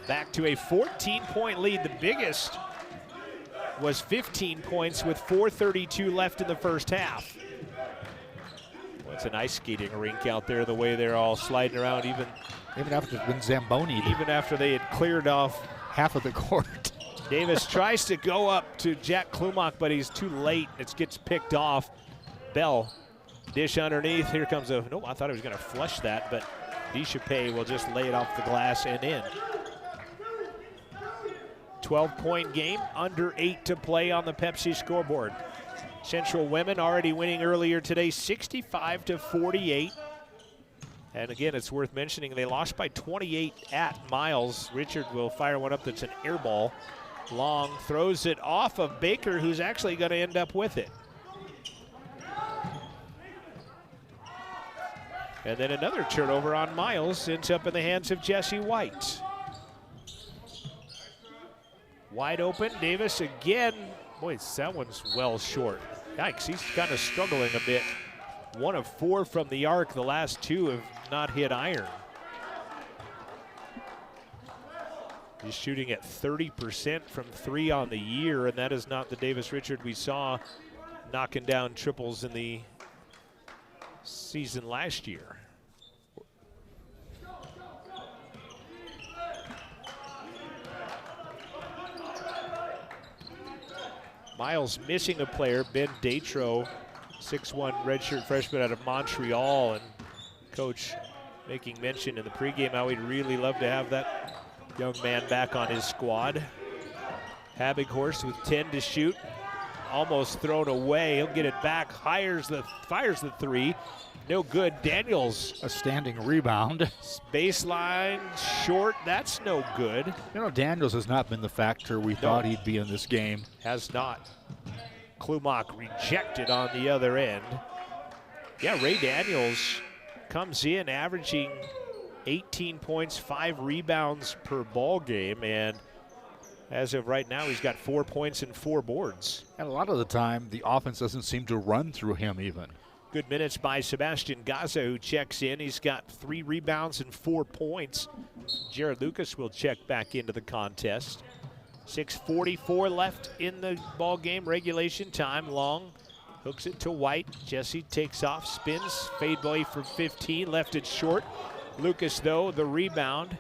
Back to a 14-point lead. The biggest was 15 points with 4:32 left in the first half. Well, it's an ice skating rink out there, the way they're all sliding around, even after it's been Zamboni. Even after they had cleared off half of the court. Davis tries to go up to Jack Klumak, but he's too late. It gets picked off. Bell, dish underneath. Here comes a, no, I thought he was going to flush that, but Deschapay will just lay it off the glass and in. 12-point game, under 8 to play on the Pepsi scoreboard. Central women already winning earlier today, 65-48. And again, it's worth mentioning they lost by 28 at Miles. Richard will fire one up that's an air ball. Long throws it off of Baker, who's actually going to end up with it. And then another turnover on Miles, ends up in the hands of Jesse White. Wide open, Davis again. Boy, that one's well short. Yikes, he's kind of struggling a bit. 1 of 4 from the arc. The last 2 have not hit iron. He's shooting at 30% from 3 on the year, and that is not the Davis Richard we saw knocking down triples in the season last year. Miles missing a player, Ben Datro, 6'1" redshirt freshman out of Montreal, and coach making mention in the pregame how he'd really love to have that young man back on his squad. Habighorst with 10 to shoot, almost thrown away. He'll get it back, fires the 3. No good. Daniels. A standing rebound. Baseline short. That's no good. You know, Daniels has not been the factor we thought he'd be in this game. Has not. Klumak rejected on the other end. Yeah, Ray Daniels comes in averaging 18 points, 5 rebounds per ball game, and as of right now, he's got 4 points and 4 boards. And a lot of the time, the offense doesn't seem to run through him even. Good minutes by Sebastian Gaza, who checks in. He's got 3 rebounds and 4 points. Jared Lucas will check back into the contest. 6:44 left in the ball game, regulation time. Long hooks it to White. Jesse takes off, spins, fade away for 15, left it short. Lucas, though, the rebound.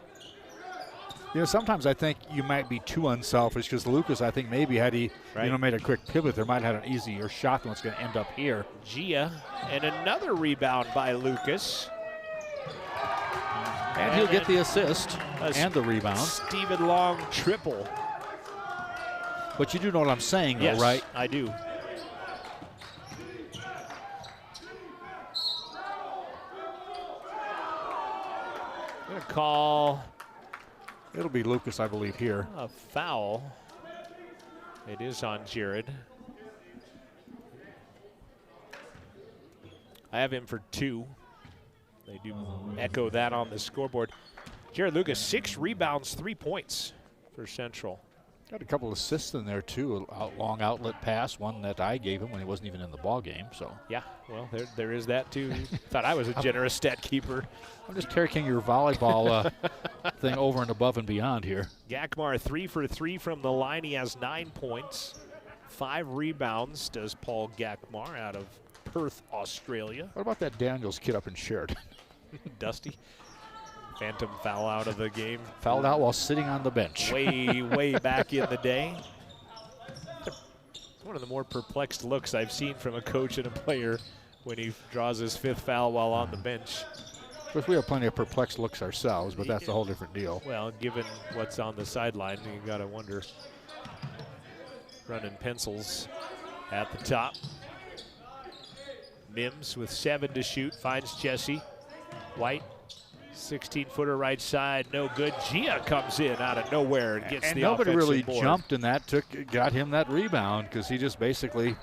You know, sometimes I think you might be too unselfish because Lucas, I think maybe had he made a quick pivot, there might have had an easier shot than what's going to end up here. Gia, and another rebound by Lucas. And he'll get the assist and the rebound. Stephen Long triple. But you do know what I'm saying, yes, though, right? I do. I'm going to call. It'll be Lucas, I believe, here. A foul. It is on Jared. I have him for 2. They do echo that on the scoreboard. Jared Lucas, 6 rebounds, 3 points for Central. Got a couple assists in there, too. A long outlet pass, one that I gave him when he wasn't even in the ball game. So yeah, well, there is that, too. Thought I was a generous stat keeper. I'm just taking your volleyball thing over and above and beyond here. Gakmar 3 for 3 from the line. He has 9 points. 5 rebounds does Paul Gakmar out of Perth, Australia. What about that Daniels kid up in Sheridan? Dusty. Phantom foul out of the game. Fouled out while sitting on the bench. Way back in the day. It's one of the more perplexed looks I've seen from a coach and a player when he draws his 5th foul while on the bench. Of course, we have plenty of perplexed looks ourselves, but that's a whole different deal. Well, given what's on the sideline, you got to wonder. Running pencils at the top. Mims with 7 to shoot, finds Jesse. White, 16-footer right side, no good. Gia comes in out of nowhere and gets the nobody offensive really board. Jumped in that, got him that rebound because he just basically.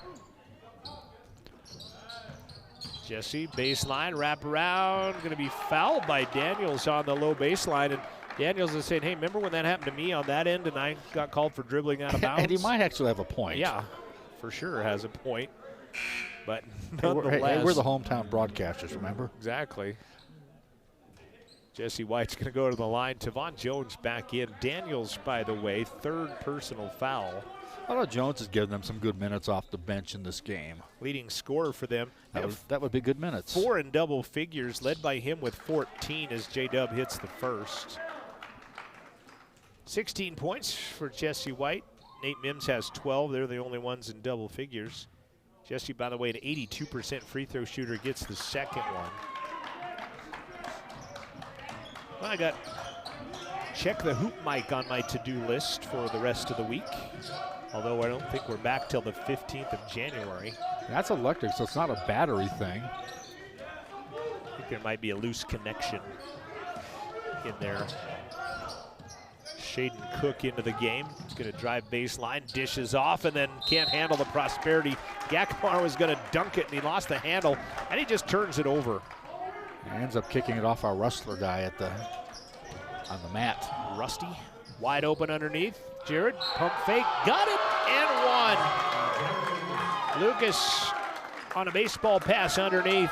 Jesse, baseline, wrap around, going to be fouled by Daniels on the low baseline. And Daniels is saying, hey, remember when that happened to me on that end and I got called for dribbling out of bounds? And he might actually have a point. Yeah, for sure has a point. But hey, we're the hometown broadcasters, remember? Exactly. Jesse White's going to go to the line. Tavon Jones back in. Daniels, by the way, 3rd personal foul. I thought Jones has given them some good minutes off the bench in this game. Leading scorer for them. That would be good minutes. 4 in double figures, led by him with 14 as J-Dub hits the first. 16 points for Jesse White. Nate Mims has 12. They're the only ones in double figures. Jesse, by the way, an 82% free throw shooter, gets the 2nd one. Well, I got check the hoop mic on my to-do list for the rest of the week. Although I don't think we're back till the 15th of January. That's electric, so it's not a battery thing. I think there might be a loose connection in there. Shaden Cook into the game. He's going to drive baseline, dishes off, and then can't handle the prosperity. Gakmar was going to dunk it, and he lost the handle, and he just turns it over. He ends up kicking it off our Rustler guy on the mat. Rusty, wide open underneath. Jared, pump fake, got it, and one. Lucas on a baseball pass underneath,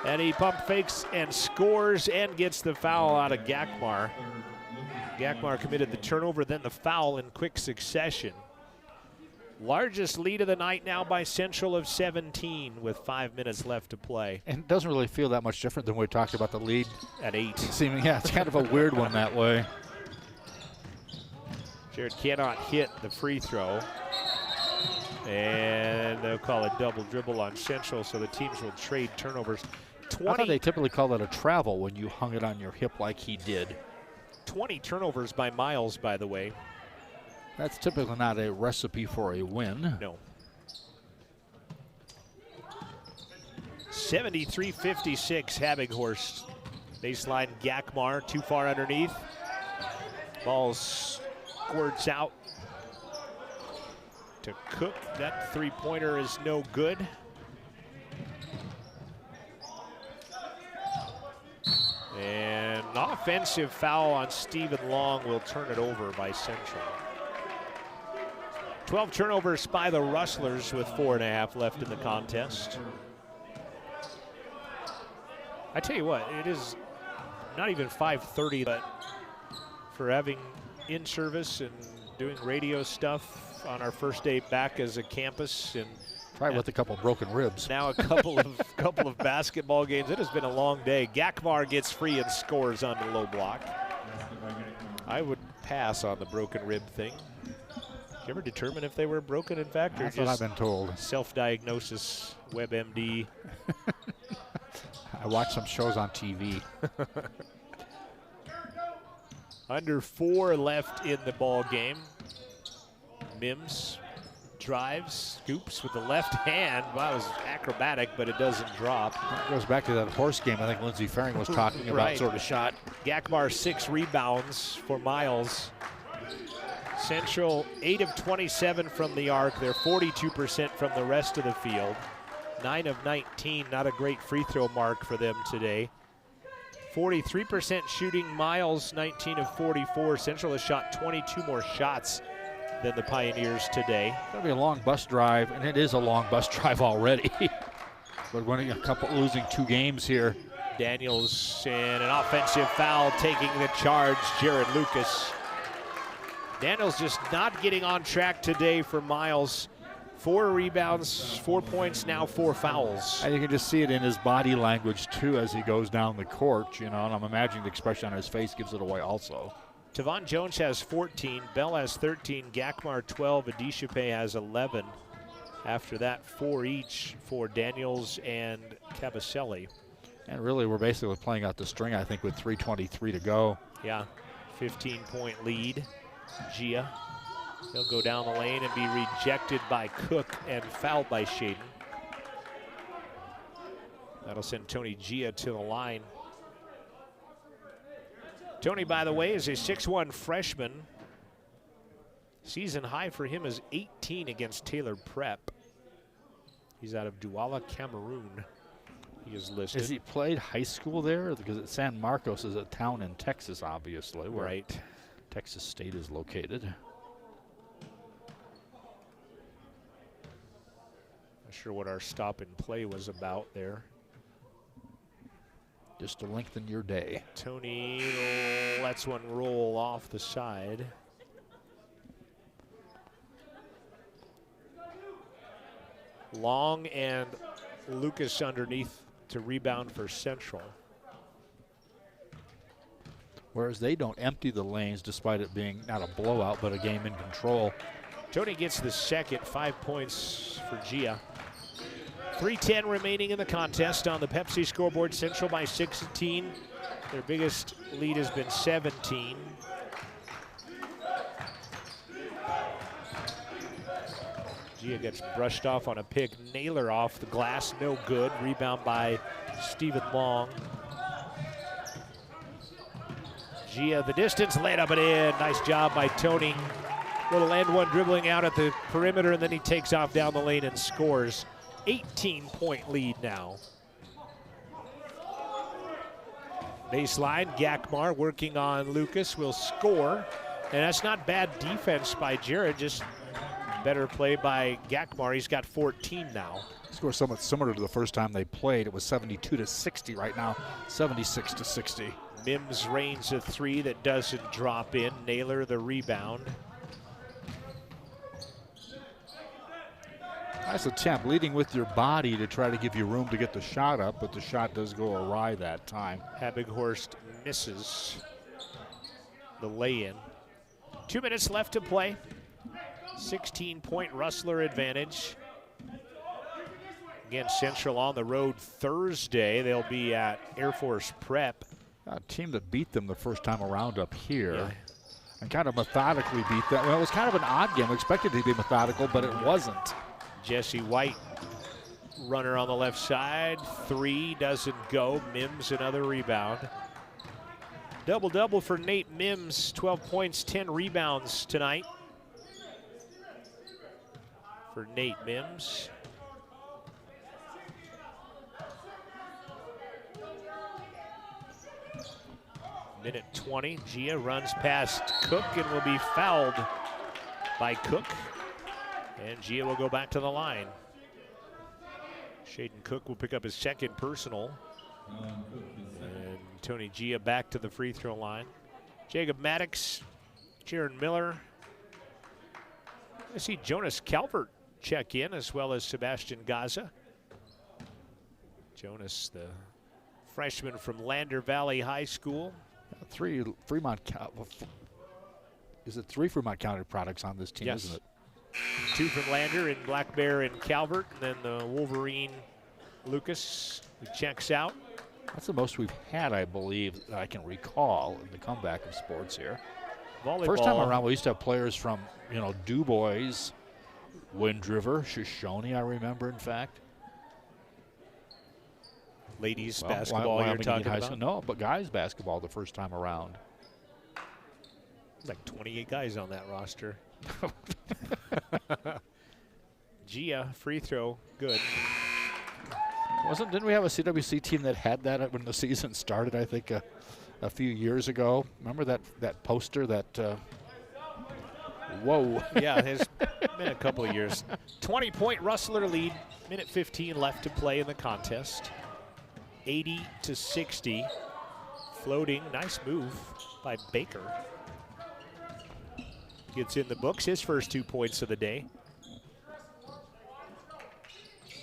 and he pump fakes and scores and gets the foul out of Gakmar. Gakmar committed the turnover, then the foul in quick succession. Largest lead of the night now by Central of 17 with 5 minutes left to play. And it doesn't really feel that much different than we talked about the lead at 8. Yeah, it's kind of a weird one that way. Jared cannot hit the free throw. And they'll call a double dribble on Central, so the teams will trade turnovers. I thought they typically call that a travel when you hung it on your hip like he did. 20 turnovers by Miles, by the way. That's typically not a recipe for a win. No. 73-56 Habighorst. Baseline Gakmar, too far underneath. Ball squirts out to Cook. That three-pointer is no good. And an offensive foul on Stephen Long will turn it over by Central. 12 turnovers by the Rustlers with 4.5 left in the contest. I tell you what, it is not even 5:30, but for having in-service and doing radio stuff on our first day back as a campus, and probably with a couple broken ribs. Now a couple of basketball games. It has been a long day. Gakmar gets free and scores on the low block. I would pass on the broken rib thing. Did you ever determine if they were broken, in fact, or That's just what I've been told. Self-diagnosis, WebMD? I watch some shows on TV. Under 4 left in the ball game. Mims drives, scoops with the left hand. Wow, it was acrobatic, but it doesn't drop. It goes back to that horse game I think Lindsey Faring was talking about, right. sort of shot. Gakmar 6 rebounds for Miles. Central 8 of 27 from the arc. They're 42% from the rest of the field. 9 of 19, not a great free throw mark for them today. 43% shooting, Miles 19 of 44. Central has shot 22 more shots than the Pioneers today. It's going to be a long bus drive, and it is a long bus drive already. But winning losing 2 games here. Daniels and an offensive foul taking the charge, Jared Lucas. Daniels just not getting on track today for Miles. 4 rebounds, 4 points, now 4 fouls. And you can just see it in his body language, too, as he goes down the court, you know, and I'm imagining the expression on his face gives it away also. Tavon Jones has 14, Bell has 13, Gakmar 12, Adishape has 11. After that, 4 each for Daniels and Cabaselli. And really, we're basically playing out the string, I think, with 3:23 to go. Yeah, 15-point lead. Gia, he'll go down the lane and be rejected by Cook and fouled by Shaden. That'll send Tony Gia to the line. Tony, by the way, is a 6'1" freshman. Season high for him is 18 against Taylor Prep. He's out of Douala, Cameroon. He is listed. Has he played high school there? Because San Marcos is a town in Texas, obviously, where right. Texas State is located. Not sure what our stop and play was about there. Just to lengthen your day. Tony lets one roll off the side. Long and Lucas underneath to rebound for Central. Whereas they don't empty the lanes despite it being not a blowout, but a game in control. Tony gets the second, 5 points for Gia. 3:10 remaining in the contest on the Pepsi scoreboard. Central by 16. Their biggest lead has been 17. Gia gets brushed off on a pick. Naylor off the glass, no good. Rebound by Stephen Long. Gia, the distance, laid up and in. Nice job by Tony. Little end one dribbling out at the perimeter, and then he takes off down the lane and scores. 18-point lead now. Baseline, Gakmar working on Lucas, will score. And that's not bad defense by Jared, just better play by Gakmar. He's got 14 now. Score somewhat similar to the first time they played. It was 72-60 right now, 76-60. Mims rains a three that doesn't drop in. Naylor the rebound. Nice attempt, leading with your body to try to give you room to get the shot up, but the shot does go awry that time. Habighorst misses the lay-in. 2 minutes left to play. 16-point Rustler advantage. Again, Central on the road Thursday. They'll be at Air Force Prep. A team that beat them the first time around up here and kind of methodically beat them. Well, it was kind of an odd game. We expected it to be methodical, but it wasn't. Jesse White, runner on the left side. Three doesn't go. Mims another rebound. Double-double for Nate Mims. 12 points, 10 rebounds tonight for Nate Mims. Minute 20. Gia runs past Cook and will be fouled by Cook. And Gia will go back to the line. Shaden Cook will pick up his second personal. And Tony Gia back to the free throw line. Jacob Maddox, Jaron Miller. I see Jonas Calvert check in, as well as Sebastian Gaza. Jonas, the freshman from Lander Valley High School. Three Fremont County products on this team, yes, isn't it? Two from Lander and Black Bear and Calvert, and then the Wolverine Lucas, who checks out. That's the most we've had, I believe, that I can recall in the comeback of sports here. Volleyball. First time around, we used to have players from, Du Bois, Wind River, Shoshone, I remember, in fact. Ladies basketball you're talking about? No, but guys basketball the first time around. Like 28 guys on that roster. Gia, free throw, good. Didn't we have a CWC team that had that when the season started, I think, a few years ago? Remember that poster that, whoa. Yeah, it's been a couple of years. 20-point Rustler lead, minute 15 left to play in the contest. 80-60, floating, nice move by Baker. Gets in the books, his first 2 points of the day.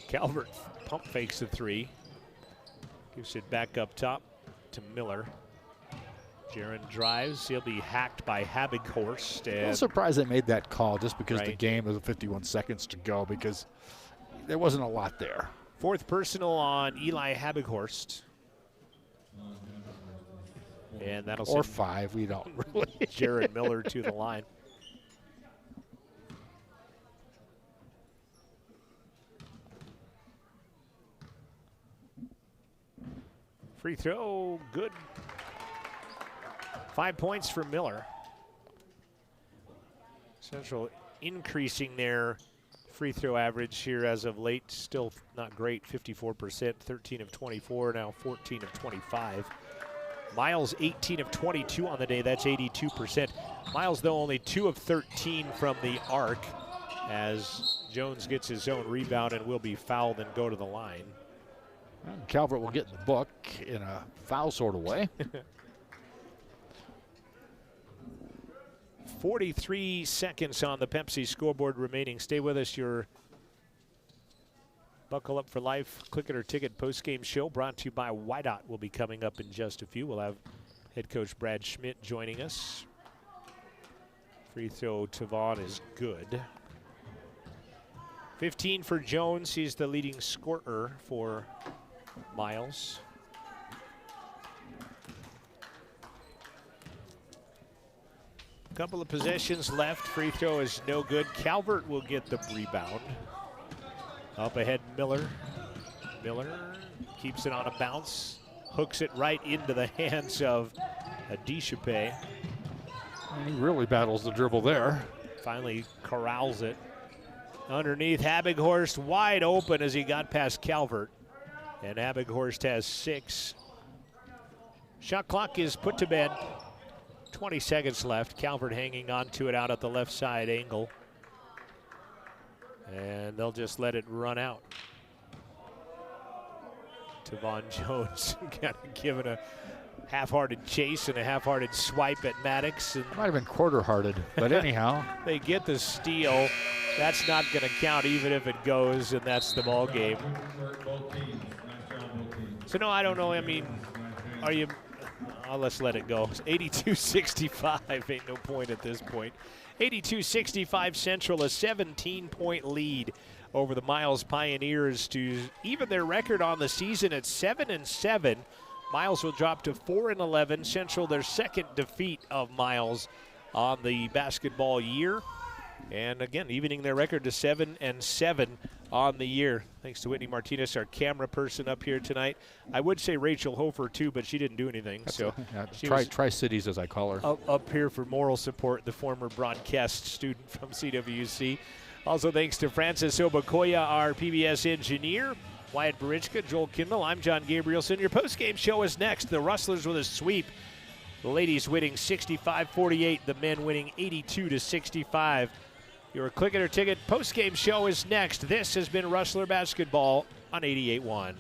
Calvert pump fakes the three. Gives it back up top to Miller. Jaron drives, he'll be hacked by Habighorst. I'm surprised they made that call just because the game was 51 seconds to go, because there wasn't a lot there. Fourth personal on Eli Habighorst. And that'll or five, we don't really. Jaron Miller to the line. Free throw, good. 5 points for Miller. Central increasing their free throw average here as of late. Still not great, 54%, 13 of 24, now 14 of 25. Miles 18 of 22 on the day, that's 82%. Miles, though, only 2 of 13 from the arc, as Jones gets his own rebound and will be fouled and go to the line. And Calvert will get in the book in a foul sort of way. 43 seconds on the Pepsi scoreboard remaining. Stay with us. Your Buckle Up for Life Click It or Ticket postgame show brought to you by Wydot will be coming up in just a few. We'll have head coach Brad Schmidt joining us. Free throw to Vaughn is good. 15 for Jones. He's the leading scorer for Miles. Couple of possessions left. Free throw is no good. Calvert will get the rebound. Up ahead, Miller. Miller keeps it on a bounce. Hooks it right into the hands of Adishape. He really battles the dribble there. Finally corrals it. Underneath, Habighorst wide open as he got past Calvert. And Habighorst has 6. Shot clock is put to bed. 20 seconds left. Calvert hanging on to it out at the left side angle. And they'll just let it run out. Tavon Jones kind of giving a half-hearted chase and a half-hearted swipe at Maddox. And Might have been quarter-hearted, but anyhow. they get the steal. That's not going to count even if it goes, and that's the ball game. So, no, I don't know. I mean, are you – let's let it go. 82-65, ain't no point at this point. 82-65 Central, a 17-point lead over the Miles Pioneers to even their record on the season at 7-7. Miles will drop to 4-11. Central, their second defeat of Miles on the basketball year. And again, evening their record to 7-7 on the year. Thanks to Whitney Martinez, our camera person up here tonight. I would say Rachel Hofer too, but she didn't do anything. So Tri-Cities, as I call her. Up here for moral support, the former broadcast student from CWC. Also thanks to Francis Obakoya, our PBS engineer. Wyatt Barichka, Joel Kindle. I'm John Gabrielson. Your postgame show is next. The Rustlers with a sweep. The ladies winning 65-48. The men winning 82-65. Your Click It or Ticket postgame show is next. This has been Rustler Basketball on 88.1.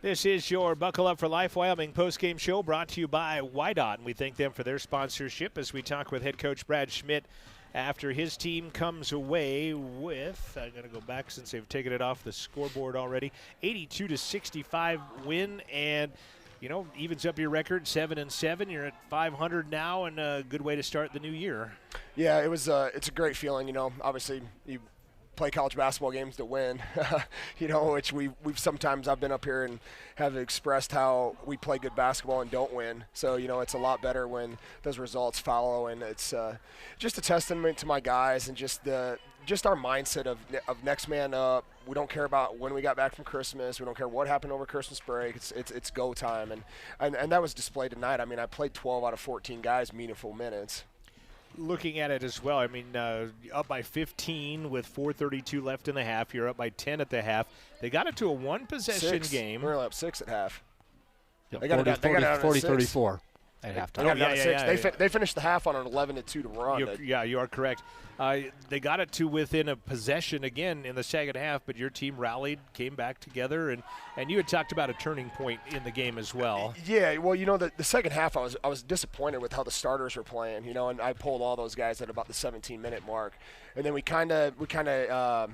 This is your Buckle Up for Life Wyoming postgame show brought to you by WYDOT, and we thank them for their sponsorship as we talk with head coach Brad Schmidt after his team comes away with, I'm going to go back since they've taken it off the scoreboard already, 82-65 win, and evens up your record 7-7. You're at 500 now, and a good way to start the new year. Yeah, it's a great feeling. Obviously you play college basketball games to win, which we've sometimes I've been up here and have expressed how we play good basketball and don't win. So, it's a lot better when those results follow, and it's just a testament to my guys and just our mindset of next man up. We don't care about when we got back from Christmas. We don't care what happened over Christmas break. It's go time, and that was displayed tonight. I mean, I played 12 out of 14 guys meaningful minutes. Looking at it as well, I mean, up by 15 with 4:32 left in the half. You're up by 10 at the half. They got it to a one-possession game. We're up 6 at half. Yep, They got it 40-34. at They halftime. got down to 6. Yeah. They finished the half on an 11-2 run. You are correct. They got it to within a possession again in the second half, but your team rallied, came back together, and you had talked about a turning point in the game as well. Yeah, well, the second half I was disappointed with how the starters were playing, and I pulled all those guys at about the 17-minute mark, and then we kind of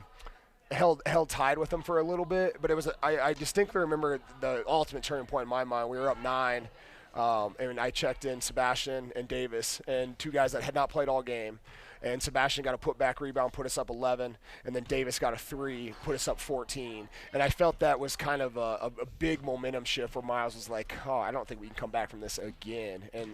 held tied with them for a little bit, but I distinctly remember the ultimate turning point in my mind. We were up 9. And I checked in Sebastian and Davis, and 2 guys that had not played all game. And Sebastian got a putback rebound, put us up 11, and then Davis got a 3, put us up 14. And I felt that was kind of a big momentum shift where Miles was like, oh, I don't think we can come back from this again. And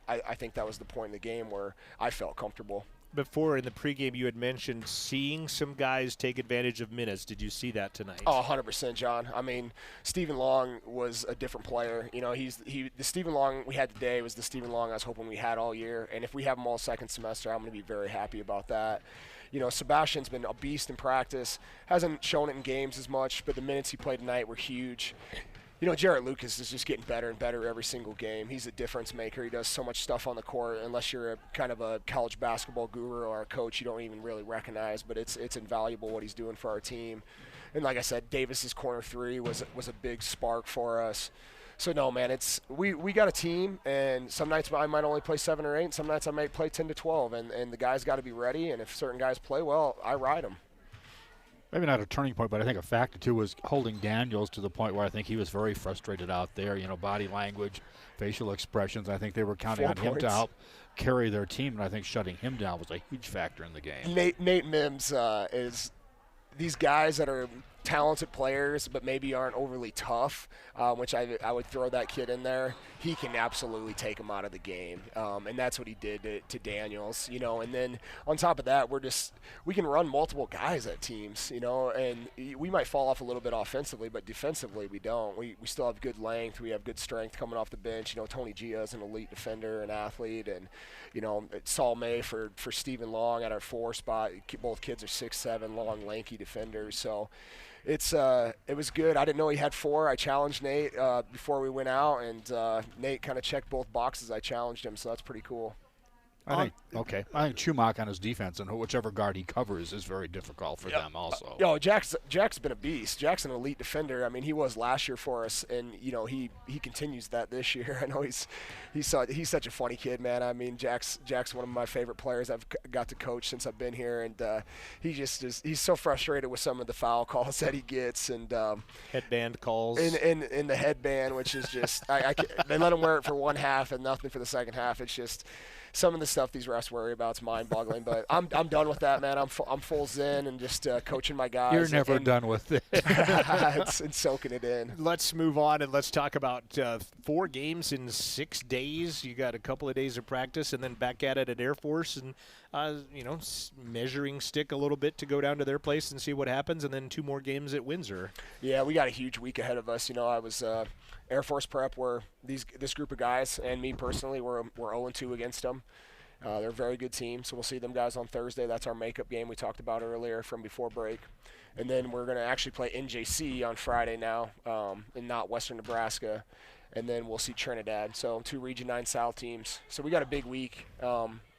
I think that was the point in the game where I felt comfortable. Before in the pregame, you had mentioned seeing some guys take advantage of minutes. Did you see that tonight? Oh, 100%, John. I mean, Stephen Long was a different player. The Stephen Long we had today was the Stephen Long I was hoping we had all year. And if we have him all second semester, I'm going to be very happy about that. Sebastian's been a beast in practice. Hasn't shown it in games as much, but the minutes he played tonight were huge. Jarrett Lucas is just getting better and better every single game. He's a difference maker. He does so much stuff on the court. Unless you're a kind of a college basketball guru or a coach, you don't even really recognize. But it's invaluable what he's doing for our team. And like I said, Davis's corner 3 was a big spark for us. So no, man, we got a team, and some nights I might only play 7 or 8, and some nights I might play 10 to 12, and the guys got to be ready. And if certain guys play well, I ride them. Maybe not a turning point, but I think a factor, too, was holding Daniels to the point where I think he was very frustrated out there. body language, facial expressions. I think they were counting on him to help carry their team, and I think shutting him down was a huge factor in the game. Nate Mims is these guys that are talented players but maybe aren't overly tough, which I would throw that kid in there. He can absolutely take him out of the game, and that's what he did to Daniels, and then on top of that, we can run multiple guys at teams, and we might fall off a little bit offensively, but defensively we don't. We still have good length, we have good strength coming off the bench. Tony Gia is an elite defender and athlete, and Saul May for Stephen Long at our 4 spot. Both kids are 6'7", long, lanky defenders, so it was good. I didn't know he had 4. I challenged Nate before we went out, and Nate kind of checked both boxes. I challenged him, so that's pretty cool. I think Chumak on his defense and whichever guard he covers is very difficult for them also. Jack's been a beast. Jack's an elite defender. I mean, he was last year for us, and he continues that this year. I know he's such a funny kid, man. I mean, Jack's one of my favorite players I've got to coach since I've been here, and he's so frustrated with some of the foul calls that he gets, and headband calls in the headband, which is just they let him wear it for one half and nothing for the second half. It's just some of the stuff these refs worry about is mind-boggling, but I'm done with that, man. I'm full zen and just coaching my guys. You're never done with it. and soaking it in. Let's move on and let's talk about 4 games in 6 days. You got a couple of days of practice and then back at it at Air Force and measuring stick a little bit to go down to their place and see what happens, and then 2 more games at Windsor. Yeah, we got a huge week ahead of us. I was Air Force prep where this group of guys and me personally we're 0-2 against them. They're a very good team, so we'll see them guys on Thursday. That's our makeup game we talked about earlier from before break. And then we're going to actually play NJC on Friday now, in not Western Nebraska. And then we'll see Trinidad. So 2 Region 9 South teams. So we got a big week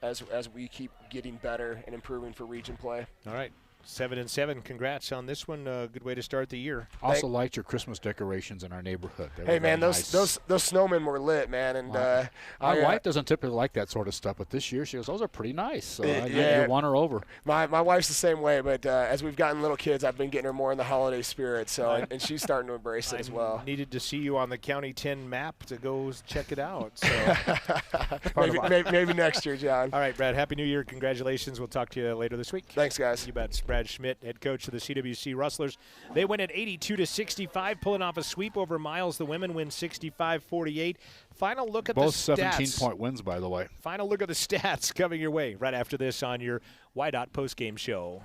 as we keep getting better and improving for region play. All right. 7-7. Congrats on this one. Good way to start the year. Also liked your Christmas decorations in our neighborhood. Hey man, those snowmen were lit, man. And my wife doesn't typically like that sort of stuff, but this year she goes, "Those are pretty nice." So you won her over. My wife's the same way, but as we've gotten little kids, I've been getting her more in the holiday spirit. So and she's starting to embrace it as well. Needed to see you on the County 10 map to go check it out. So maybe next year, John. All right, Brad. Happy New Year. Congratulations. We'll talk to you later this week. Thanks, guys. You bet. Brad Schmidt, head coach of the CWC Rustlers. They win at 82-65, pulling off a sweep over Miles. The women win 65-48. Final look at both the stats. Both 17-point wins, by the way. Final look at the stats coming your way right after this on your YDOT postgame show.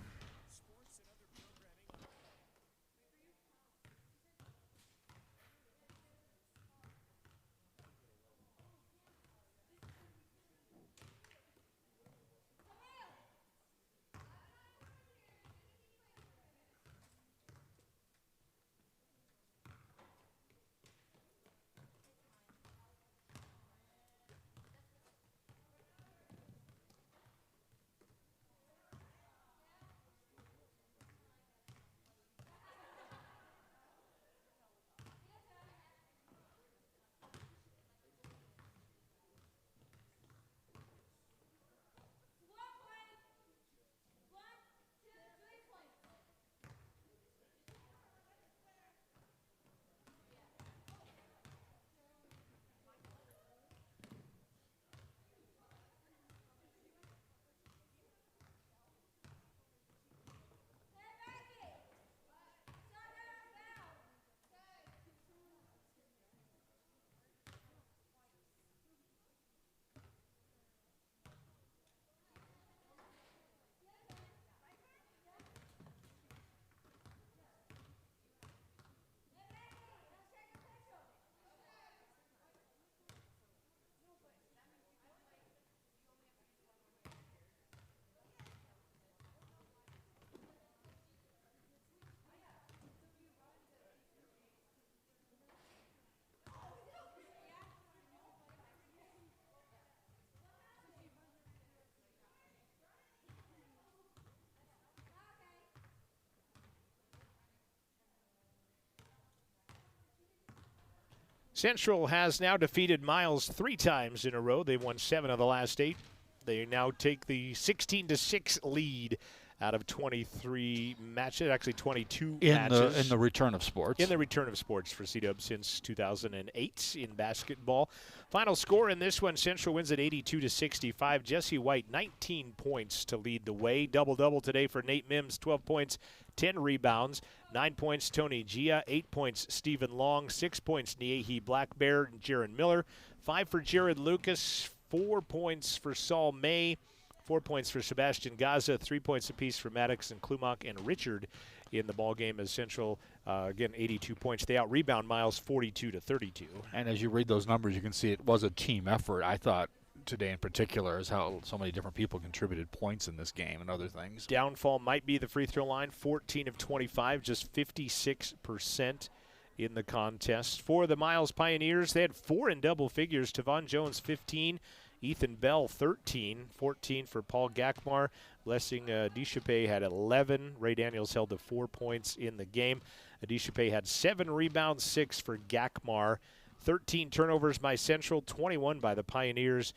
Central has now defeated Miles 3 times in a row. They've won 7 of the last 8. They now take the 16-6 lead out of 23 matches, actually 22 matches. In the return of sports. In the return of sports for C-Dub since 2008 in basketball. Final score in this one, Central wins at 82-65. Jesse White, 19 points to lead the way. Double-double today for Nate Mims, 12 points, 10 rebounds. 9 points, Tony Gia. 8 points, Stephen Long. 6 points, Niehi Black Bear and Jaron Miller. 5 for Jared Lucas. 4 points for Saul May. 4 points for Sebastian Gaza, 3 points apiece for Maddox and Klumak and Richard in the ball game as Central, again, 82 points. They out-rebound Miles 42-32. And as you read those numbers, you can see it was a team effort. I thought today in particular is how so many different people contributed points in this game and other things. Downfall might be the free throw line, 14 of 25, just 56% in the contest. For the Miles Pioneers, they had 4 in double figures. Tavon Jones, 15. Ethan Bell, 13. 14 for Paul Gakmar. Blessing Adishape had 11. Ray Daniels held to 4 points in the game. Adishape had 7 rebounds, 6 for Gakmar. 13 turnovers by Central, 21 by the Pioneers.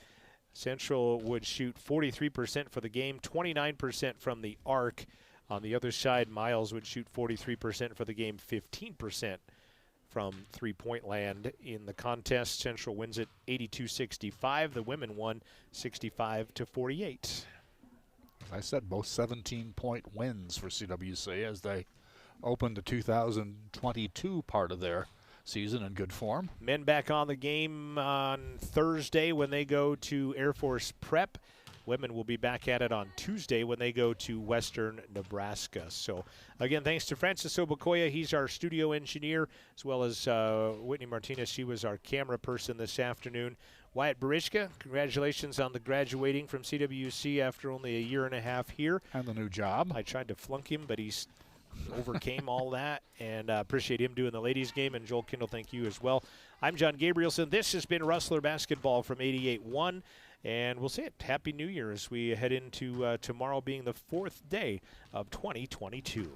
Central would shoot 43% for the game, 29% from the arc. On the other side, Miles would shoot 43% for the game, 15% from three-point land in the contest. Central wins it 82-65. The women won 65-48. As I said, both 17-point wins for CWC as they opened the 2022 part of their season in good form. Men back on the game on Thursday when they go to Air Force Prep. Women will be back at it on Tuesday when they go to Western Nebraska. So, again, thanks to Francis Obakoya. He's our studio engineer, as well as Whitney Martinez. She was our camera person this afternoon. Wyatt Barichka, congratulations on the graduating from CWC after only a year and a half here. And the new job. I tried to flunk him, but he's overcame all that, and appreciate him doing the ladies' game. And Joel Kindle, thank you as well. I'm John Gabrielson. This has been Rustler Basketball from 88.1. And we'll say it. Happy New Year as we head into tomorrow being the 4th day of 2022.